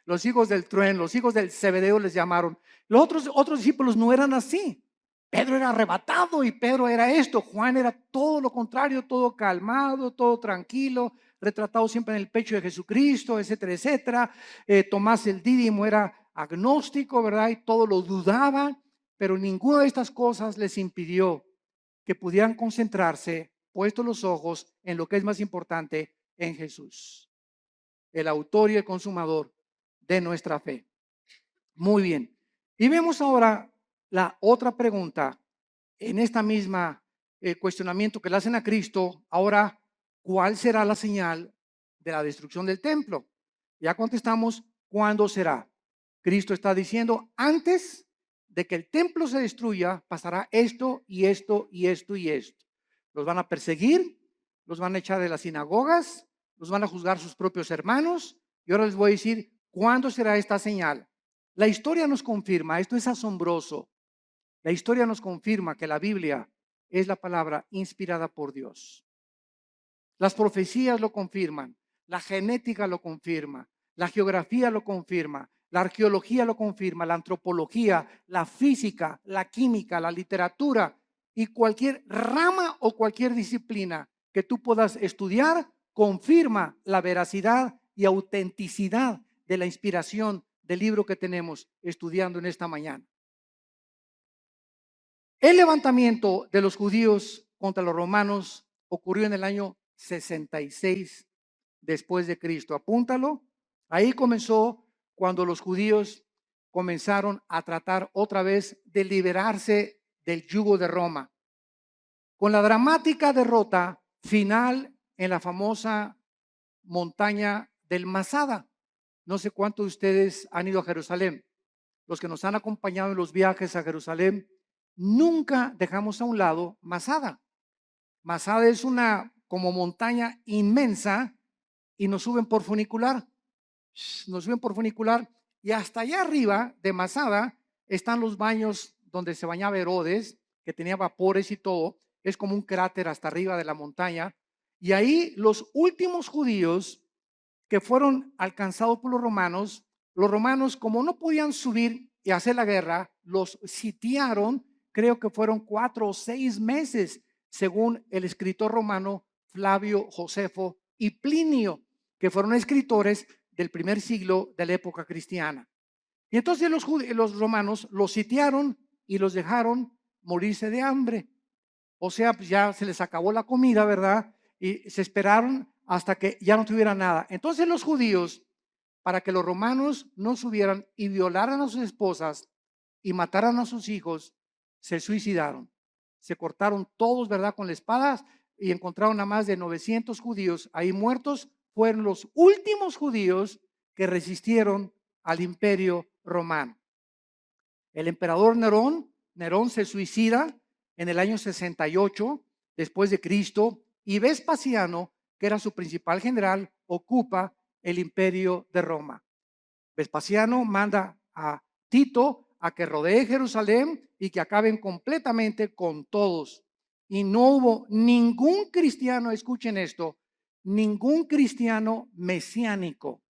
Los hijos del trueno, los hijos del Zebedeo les llamaron. Los otros discípulos no eran así. Pedro era arrebatado y Pedro era esto. Juan era todo lo contrario, todo calmado, todo tranquilo, retratado siempre en el pecho de Jesucristo, etcétera, etcétera. Tomás el Dídimo era agnóstico, ¿verdad? Y todo lo dudaba, pero ninguna de estas cosas les impidió que pudieran concentrarse, puestos los ojos en lo que es más importante, en Jesús, el autor y el consumador de nuestra fe. Muy bien. Y vemos ahora la otra pregunta en esta misma cuestionamiento que le hacen a Cristo. Ahora, ¿cuál será la señal de la destrucción del templo? Ya contestamos, ¿cuándo será? Cristo está diciendo, antes de que el templo se destruya, pasará esto y esto y esto y esto. Los van a perseguir, los van a echar de las sinagogas, los van a juzgar sus propios hermanos. Y ahora les voy a decir, ¿cuándo será esta señal? La historia nos confirma, esto es asombroso. La historia nos confirma que la Biblia es la palabra inspirada por Dios. Las profecías lo confirman, la genética lo confirma, la geografía lo confirma, la arqueología lo confirma, la antropología, la física, la química, la literatura y cualquier rama o cualquier disciplina que tú puedas estudiar confirma la veracidad y autenticidad de la inspiración del libro que tenemos estudiando en esta mañana. El levantamiento de los judíos contra los romanos ocurrió en el año 66 después de Cristo. Apúntalo. Ahí comenzó cuando los judíos comenzaron a tratar otra vez de liberarse del yugo de Roma, con la dramática derrota final en la famosa montaña del Masada. No sé cuántos de ustedes han ido a Jerusalén. Los que nos han acompañado en los viajes a Jerusalén, nunca dejamos a un lado Masada. Masada es una como montaña inmensa y nos suben por funicular. Nos suben por funicular y hasta allá arriba de Masada están los baños donde se bañaba Herodes, que tenía vapores y todo. Es como un cráter hasta arriba de la montaña. Y ahí los últimos judíos que fueron alcanzados por los romanos como no podían subir y hacer la guerra, los sitiaron, creo que fueron 4 o 6 meses, según el escritor romano Flavio Josefo y Plinio, que fueron escritores del primer siglo de la época cristiana. Y entonces los romanos los sitiaron y los dejaron morirse de hambre. O sea, pues ya se les acabó la comida, ¿verdad? Y se esperaron hasta que ya no tuvieran nada. Entonces los judíos, para que los romanos no subieran y violaran a sus esposas y mataran a sus hijos, se suicidaron. Se cortaron todos, ¿verdad? Con las espadas y encontraron a más de 900 judíos ahí muertos. Fueron los últimos judíos que resistieron al imperio romano. El emperador Nerón se suicida en el año 68 después de Cristo, y Vespasiano, que era su principal general, ocupa el imperio de Roma. Vespasiano manda a Tito a que rodee Jerusalén y que acaben completamente con todos. Y no hubo ningún cristiano, escuchen esto, ningún cristiano mesiánico.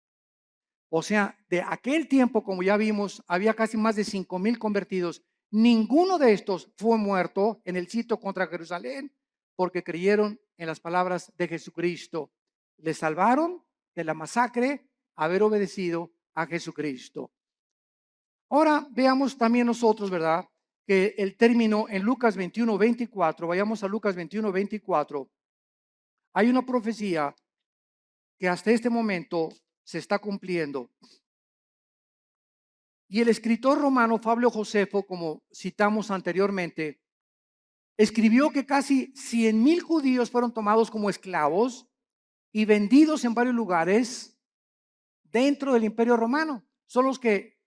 O sea, de aquel tiempo, como ya vimos, había casi más de 5,000 convertidos. Ninguno de estos fue muerto en el sitio contra Jerusalén porque creyeron en las palabras de Jesucristo. Les salvaron de la masacre haber obedecido a Jesucristo. Ahora veamos también nosotros, ¿verdad? Que el término en Lucas 21:24, vayamos a Lucas 21:24, hay una profecía que hasta este momento se está cumpliendo. Y el escritor romano Flavio Josefo, como citamos anteriormente, escribió que casi 100,000 judíos fueron tomados como esclavos y vendidos en varios lugares dentro del imperio romano. Son los que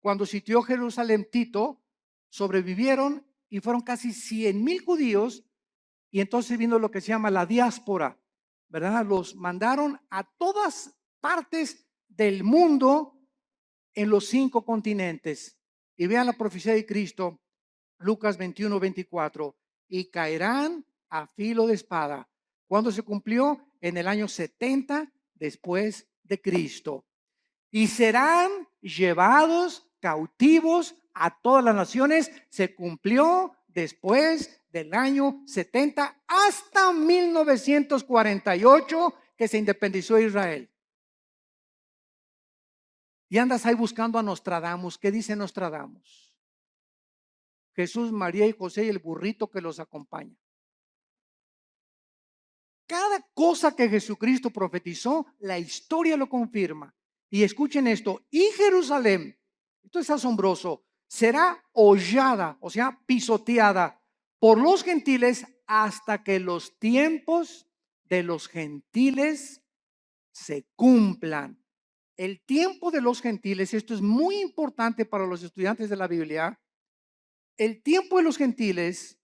cuando sitió Jerusalén Tito sobrevivieron y fueron casi 100,000 judíos, y entonces vino lo que se llama la diáspora, ¿verdad? Los mandaron a todas partes del mundo en los 5 continentes. Y vean la profecía de Cristo, Lucas 21:24, y caerán a filo de espada. ¿Cuándo se cumplió? En el año 70 después de Cristo. Y serán llevados cautivos a todas las naciones. Se cumplió después del año 70 hasta 1948 que se independizó Israel. Y andas ahí buscando a Nostradamus. ¿Qué dice Nostradamus? Jesús, María y José y el burrito que los acompaña. Cada cosa que Jesucristo profetizó, la historia lo confirma. Y escuchen esto, y Jerusalén, esto es asombroso, será hollada, o sea, pisoteada por los gentiles hasta que los tiempos de los gentiles se cumplan. El tiempo de los gentiles, esto es muy importante para los estudiantes de la Biblia. El tiempo de los gentiles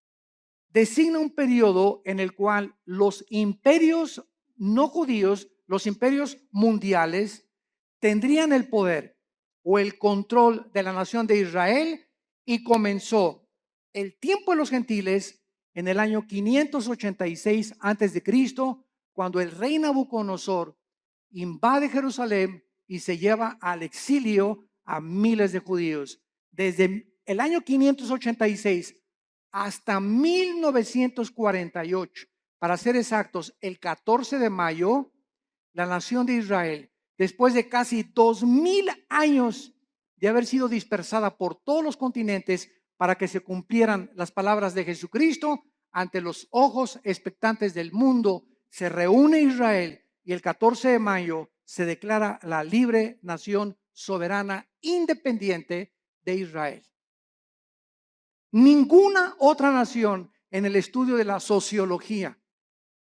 designa un periodo en el cual los imperios no judíos, los imperios mundiales, tendrían el poder o el control de la nación de Israel, y comenzó el tiempo de los gentiles en el año 586 antes de Cristo, cuando el rey Nabucodonosor invade Jerusalén y se lleva al exilio a miles de judíos. Desde el año 586 hasta 1948, para ser exactos, el 14 de mayo, la nación de Israel, después de casi 2000 años de haber sido dispersada por todos los continentes para que se cumplieran las palabras de Jesucristo, ante los ojos expectantes del mundo, se reúne Israel y el 14 de mayo se declara la libre nación soberana independiente de Israel. Ninguna otra nación en el estudio de la sociología,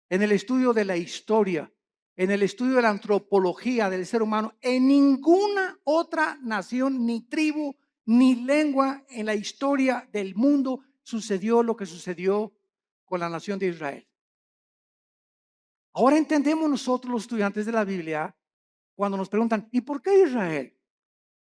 en el estudio de la historia, en el estudio de la antropología del ser humano, en ninguna otra nación, ni tribu, ni lengua en la historia del mundo sucedió lo que sucedió con la nación de Israel. Ahora entendemos nosotros los estudiantes de la Biblia cuando nos preguntan, ¿y por qué Israel?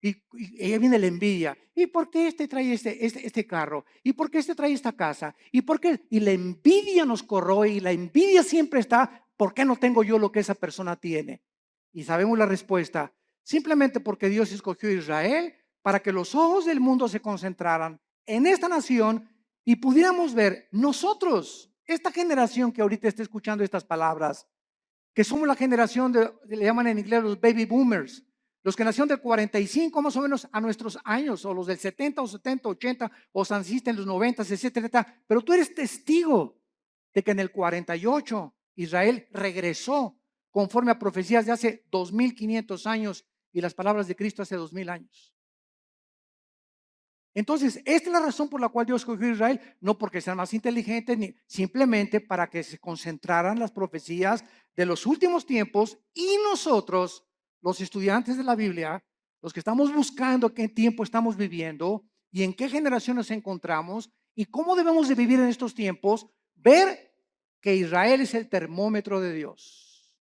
Y ahí viene la envidia. ¿Y por qué este trae este carro? ¿Y por qué este trae esta casa? ¿Y por qué? Y la envidia nos corroe y la envidia siempre está, ¿por qué no tengo yo lo que esa persona tiene? Y sabemos la respuesta, simplemente porque Dios escogió a Israel para que los ojos del mundo se concentraran en esta nación y pudiéramos ver nosotros, esta generación que ahorita está escuchando estas palabras, que somos la generación le llaman en inglés los baby boomers, los que nacieron del 45 más o menos a nuestros años, o los del 70 o 70, 80, o naciste en los 90, etcétera. Pero tú eres testigo de que en el 48 Israel regresó conforme a profecías de hace 2500 años y las palabras de Cristo hace 2000 años. Entonces, esta es la razón por la cual Dios escogió a Israel, no porque sean más inteligentes, ni simplemente para que se concentraran las profecías de los últimos tiempos y nosotros, los estudiantes de la Biblia, los que estamos buscando qué tiempo estamos viviendo y en qué generación nos encontramos y cómo debemos de vivir en estos tiempos, ver que Israel es el termómetro de Dios.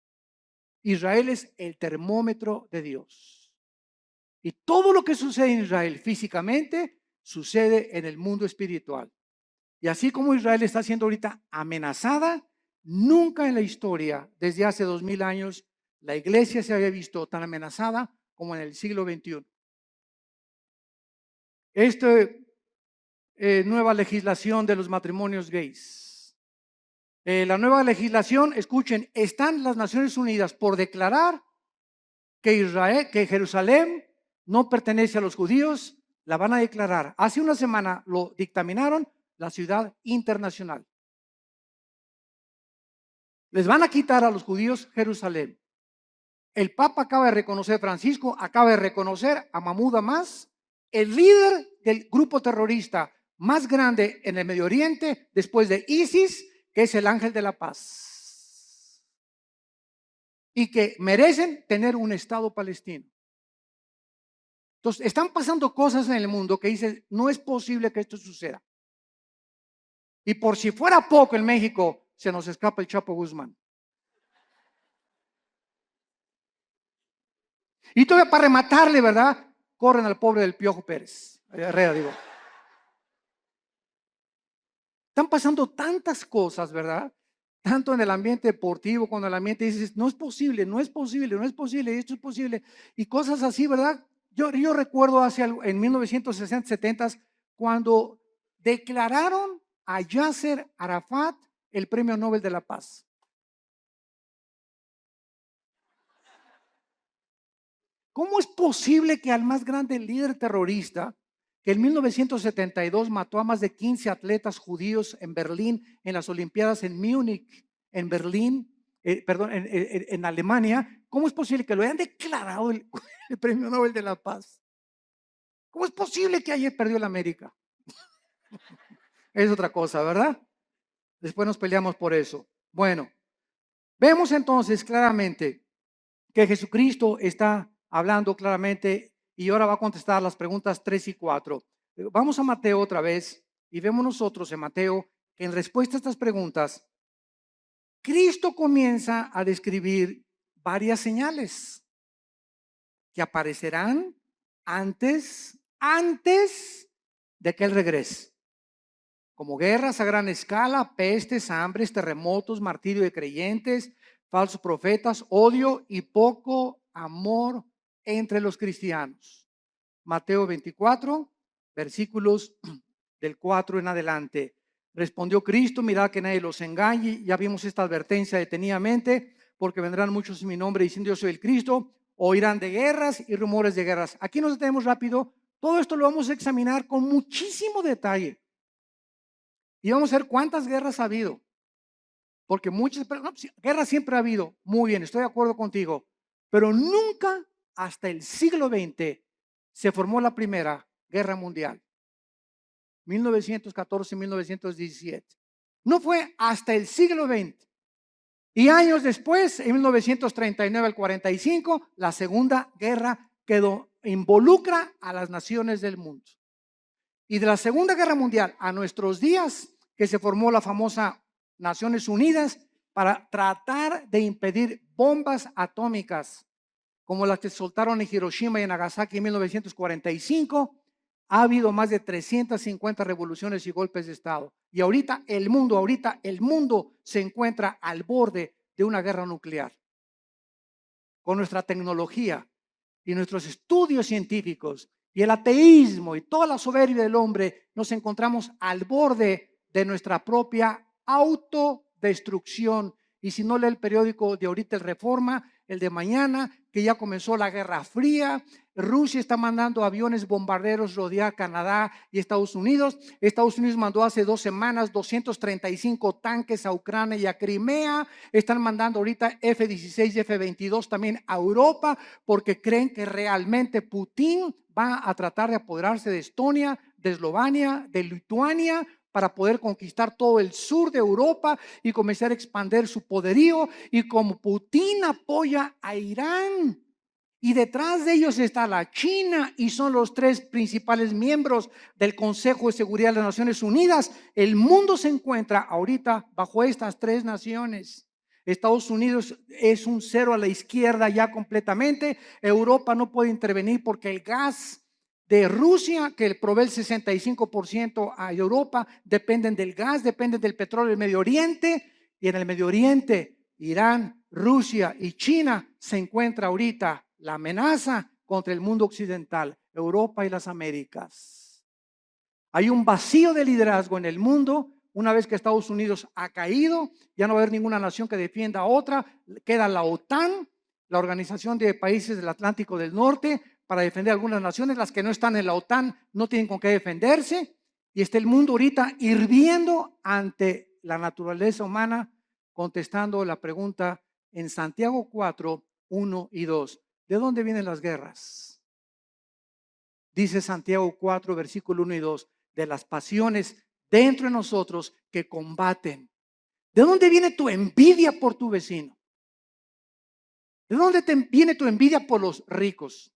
Israel es el termómetro de Dios. Y todo lo que sucede en Israel físicamente sucede en el mundo espiritual. Y así como Israel está siendo ahorita amenazada, nunca en la historia, desde hace 2000 años, la iglesia se había visto tan amenazada como en el siglo XXI. Esta nueva legislación de los matrimonios gays. La nueva legislación, escuchen, están las Naciones Unidas por declarar que Jerusalén no pertenece a los judíos, la van a declarar. Hace una semana lo dictaminaron la ciudad internacional. Les van a quitar a los judíos Jerusalén. El Papa acaba de reconocer, Francisco acaba de reconocer a Mahmoud Abbas, el líder del grupo terrorista más grande en el Medio Oriente después de ISIS, que es el ángel de la paz. Y que merecen tener un Estado palestino. Entonces, están pasando cosas en el mundo que dicen, no es posible que esto suceda. Y por si fuera poco en México, se nos escapa el Chapo Guzmán. Y todavía para rematarle, ¿verdad? Corren al pobre del Piojo Pérez. Herrera, digo. Están pasando tantas cosas, ¿verdad? Tanto en el ambiente deportivo, cuando el ambiente dices, no es posible, no es posible, no es posible, esto es posible. Y cosas así, ¿verdad? Yo recuerdo en 1960, 70, cuando declararon a Yasser Arafat el Premio Nobel de la Paz. ¿Cómo es posible que al más grande líder terrorista, que en 1972 mató a más de 15 atletas judíos en Berlín, en las Olimpiadas en Múnich, en Berlín, en Alemania, cómo es posible que lo hayan declarado el Premio Nobel de la Paz? ¿Cómo es posible que ayer perdió el América? Es otra cosa, ¿verdad? Después nos peleamos por eso. Bueno, vemos entonces claramente que Jesucristo está hablando claramente y ahora va a contestar las preguntas 3 y 4. Vamos a Mateo otra vez y vemos nosotros en Mateo que en respuesta a estas preguntas, Cristo comienza a describir varias señales que aparecerán antes de que Él regrese. Como guerras a gran escala, pestes, hambres, terremotos, martirio de creyentes, falsos profetas, odio y poco amor entre los cristianos. Mateo 24, versículos del 4 en adelante. Respondió Cristo, mirad que nadie los engañe. Ya vimos esta advertencia detenidamente. porque vendrán muchos en mi nombre diciendo yo soy el Cristo. Oirán de guerras y rumores de guerras. Aquí nos detenemos rápido. Todo esto lo vamos a examinar con muchísimo detalle. Y vamos a ver cuántas guerras ha habido. Porque muchas guerras siempre ha habido. Muy bien, estoy de acuerdo contigo. Pero nunca hasta el siglo XX se formó la primera guerra mundial. 1914-1917. No fue hasta el siglo XX. Y años después, en 1939 al 45, la Segunda Guerra involucra a las naciones del mundo. Y de la Segunda Guerra Mundial a nuestros días, que se formó la famosa Naciones Unidas para tratar de impedir bombas atómicas como las que soltaron en Hiroshima y en Nagasaki en 1945, ha habido más de 350 revoluciones y golpes de Estado. Y ahorita el mundo se encuentra al borde de una guerra nuclear. Con nuestra tecnología y nuestros estudios científicos y el ateísmo y toda la soberbia del hombre, nos encontramos al borde de nuestra propia autodestrucción. Y si no lee el periódico de ahorita, el Reforma, el de mañana, que ya comenzó la Guerra Fría, Rusia está mandando aviones bombarderos rodear Canadá y Estados Unidos. Estados Unidos mandó hace 2 semanas 235 tanques a Ucrania y a Crimea. Están mandando ahorita F-16 y F-22 también a Europa, porque creen que realmente Putin va a tratar de apoderarse de Estonia, de Eslovenia, de Lituania, para poder conquistar todo el sur de Europa y comenzar a expandir su poderío. Y como Putin apoya a Irán, y detrás de ellos está la China, y son los 3 principales miembros del Consejo de Seguridad de las Naciones Unidas, el mundo se encuentra ahorita bajo estas 3 naciones. Estados Unidos es un cero a la izquierda ya completamente. Europa no puede intervenir porque el gas de Rusia, que provee el 65% a Europa, dependen del gas, dependen del petróleo del Medio Oriente. Y en el Medio Oriente, Irán, Rusia y China se encuentra ahorita la amenaza contra el mundo occidental, Europa y las Américas. Hay un vacío de liderazgo en el mundo. Una vez que Estados Unidos ha caído, ya no va a haber ninguna nación que defienda a otra. Queda la OTAN, la Organización de Países del Atlántico del Norte, para defender a algunas naciones. Las que no están en la OTAN no tienen con qué defenderse. Y está el mundo ahorita hirviendo ante la naturaleza humana, contestando la pregunta en Santiago 4, 1 y 2. ¿De dónde vienen las guerras? Dice Santiago 4, versículo 1 y 2, de las pasiones dentro de nosotros que combaten. ¿De dónde viene tu envidia por tu vecino? ¿De dónde viene tu envidia por los ricos?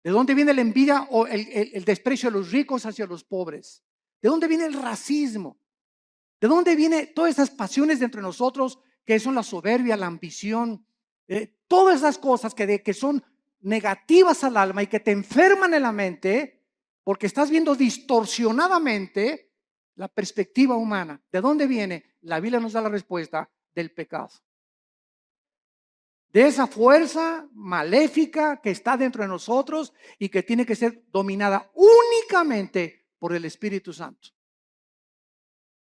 ¿De dónde viene la envidia o el desprecio de los ricos hacia los pobres? ¿De dónde viene el racismo? ¿De dónde vienen todas esas pasiones dentro de nosotros que son la soberbia, la ambición? Todas esas cosas que son negativas al alma y que te enferman en la mente, porque estás viendo distorsionadamente la perspectiva humana. ¿De dónde viene? La Biblia nos da la respuesta: del pecado. De esa fuerza maléfica que está dentro de nosotros y que tiene que ser dominada únicamente por el Espíritu Santo.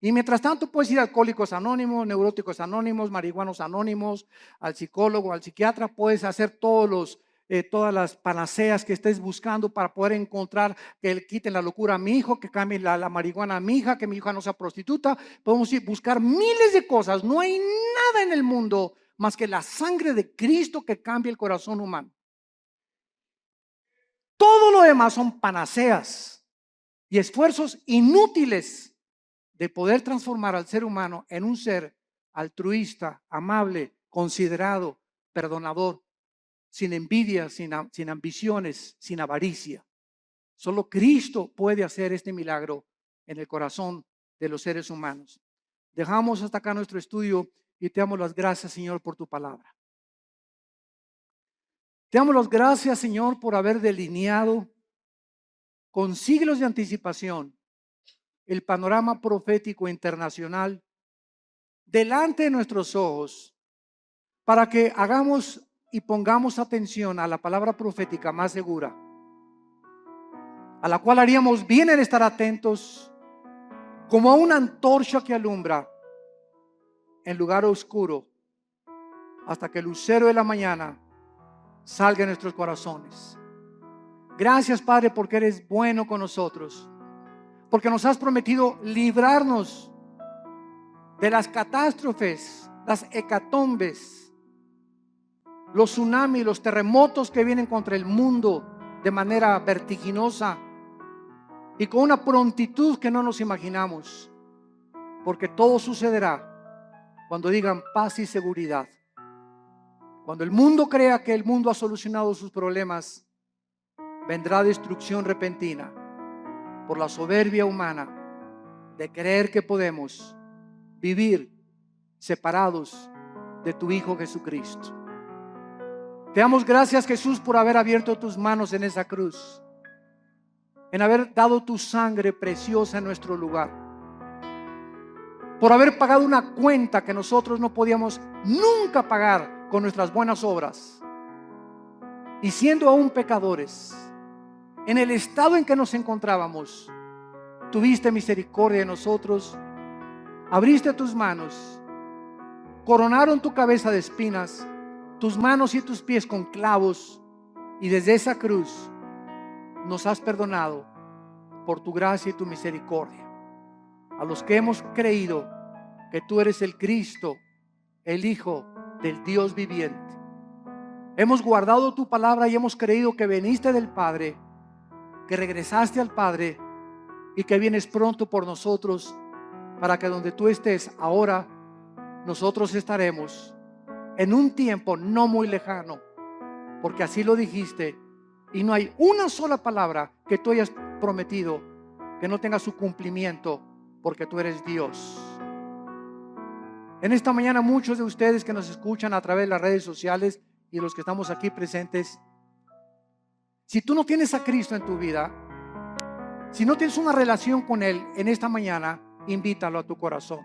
Y mientras tanto puedes ir a Alcohólicos Anónimos, Neuróticos Anónimos, Marihuanos Anónimos, al psicólogo, al psiquiatra. Puedes hacer todas las panaceas que estés buscando para poder encontrar que le quiten la locura a mi hijo, que cambien la marihuana a mi hija, que mi hija no sea prostituta. Podemos ir a buscar miles de cosas. No hay nada en el mundo más que la sangre de Cristo que cambie el corazón humano. Todo lo demás son panaceas y esfuerzos inútiles de poder transformar al ser humano en un ser altruista, amable, considerado, perdonador, sin envidia, sin ambiciones, sin avaricia. Solo Cristo puede hacer este milagro en el corazón de los seres humanos. Dejamos hasta acá nuestro estudio y te damos las gracias, Señor, por tu palabra. Te damos las gracias, Señor, por haber delineado con siglos de anticipación el panorama profético internacional delante de nuestros ojos, para que hagamos y pongamos atención a la palabra profética más segura, a la cual haríamos bien en estar atentos, como a una antorcha que alumbra en lugar oscuro, hasta que el lucero de la mañana salga en nuestros corazones. Gracias, Padre, porque eres bueno con nosotros, porque nos has prometido librarnos de las catástrofes, las hecatombes, los tsunamis, los terremotos que vienen contra el mundo de manera vertiginosa y con una prontitud que no nos imaginamos, porque todo sucederá cuando digan paz y seguridad. Cuando el mundo crea que el mundo ha solucionado sus problemas, vendrá destrucción repentina por la soberbia humana de creer que podemos vivir separados de tu Hijo Jesucristo. Te damos gracias, Jesús, por haber abierto tus manos en esa cruz, en haber dado tu sangre preciosa en nuestro lugar, por haber pagado una cuenta que nosotros no podíamos nunca pagar con nuestras buenas obras. Y siendo aún pecadores, en el estado en que nos encontrábamos, tuviste misericordia de nosotros, abriste tus manos, coronaron tu cabeza de espinas, tus manos y tus pies con clavos, y desde esa cruz nos has perdonado por tu gracia y tu misericordia. A los que hemos creído que tú eres el Cristo, el Hijo del Dios viviente, hemos guardado tu palabra y hemos creído que viniste del Padre, que regresaste al Padre y que vienes pronto por nosotros, para que donde tú estés ahora, nosotros estaremos en un tiempo no muy lejano, porque así lo dijiste, y no hay una sola palabra que tú hayas prometido que no tenga su cumplimiento, porque tú eres Dios. En esta mañana, muchos de ustedes que nos escuchan a través de las redes sociales y los que estamos aquí presentes, si tú no tienes a Cristo en tu vida, si no tienes una relación con Él, en esta mañana, invítalo a tu corazón.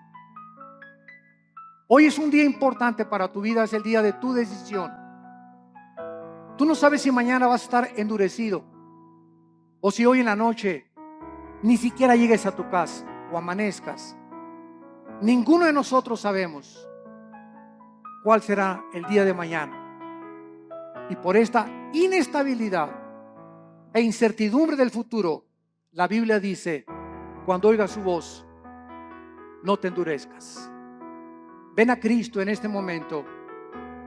Hoy es un día importante para tu vida, es el día de tu decisión. Tú no sabes si mañana vas a estar endurecido, o si hoy en la noche ni siquiera llegues a tu casa o amanezcas. Ninguno de nosotros sabemos cuál será el día de mañana. Y por esta inestabilidad e incertidumbre del futuro, la Biblia dice: cuando oigas su voz, no te endurezcas. Ven a Cristo en este momento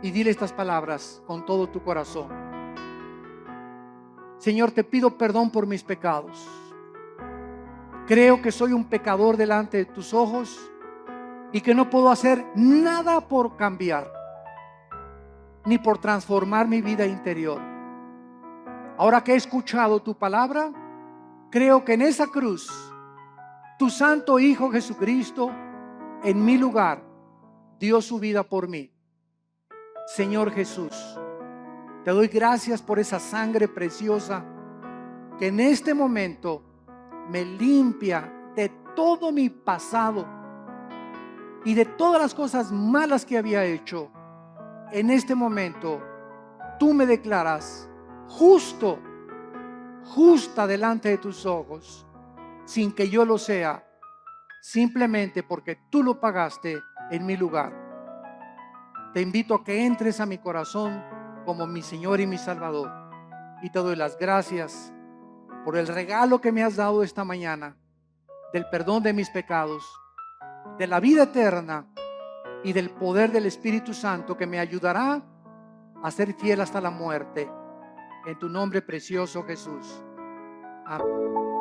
y dile estas palabras con todo tu corazón. Señor, te pido perdón por mis pecados. Creo que soy un pecador delante de tus ojos y que no puedo hacer nada por cambiar, ni por transformar mi vida interior. Ahora que he escuchado tu palabra, creo que en esa cruz, tu santo Hijo Jesucristo, en mi lugar, dio su vida por mí. Señor Jesús, te doy gracias por esa sangre preciosa que en este momento me limpia de todo mi pasado y de todas las cosas malas que había hecho. En este momento, tú me declaras justo, justa delante de tus ojos, sin que yo lo sea, simplemente porque tú lo pagaste en mi lugar. Te invito a que entres a mi corazón como mi Señor y mi Salvador, y te doy las gracias por el regalo que me has dado esta mañana, del perdón de mis pecados, de la vida eterna y del poder del Espíritu Santo que me ayudará a ser fiel hasta la muerte. En tu nombre precioso, Jesús. Amén.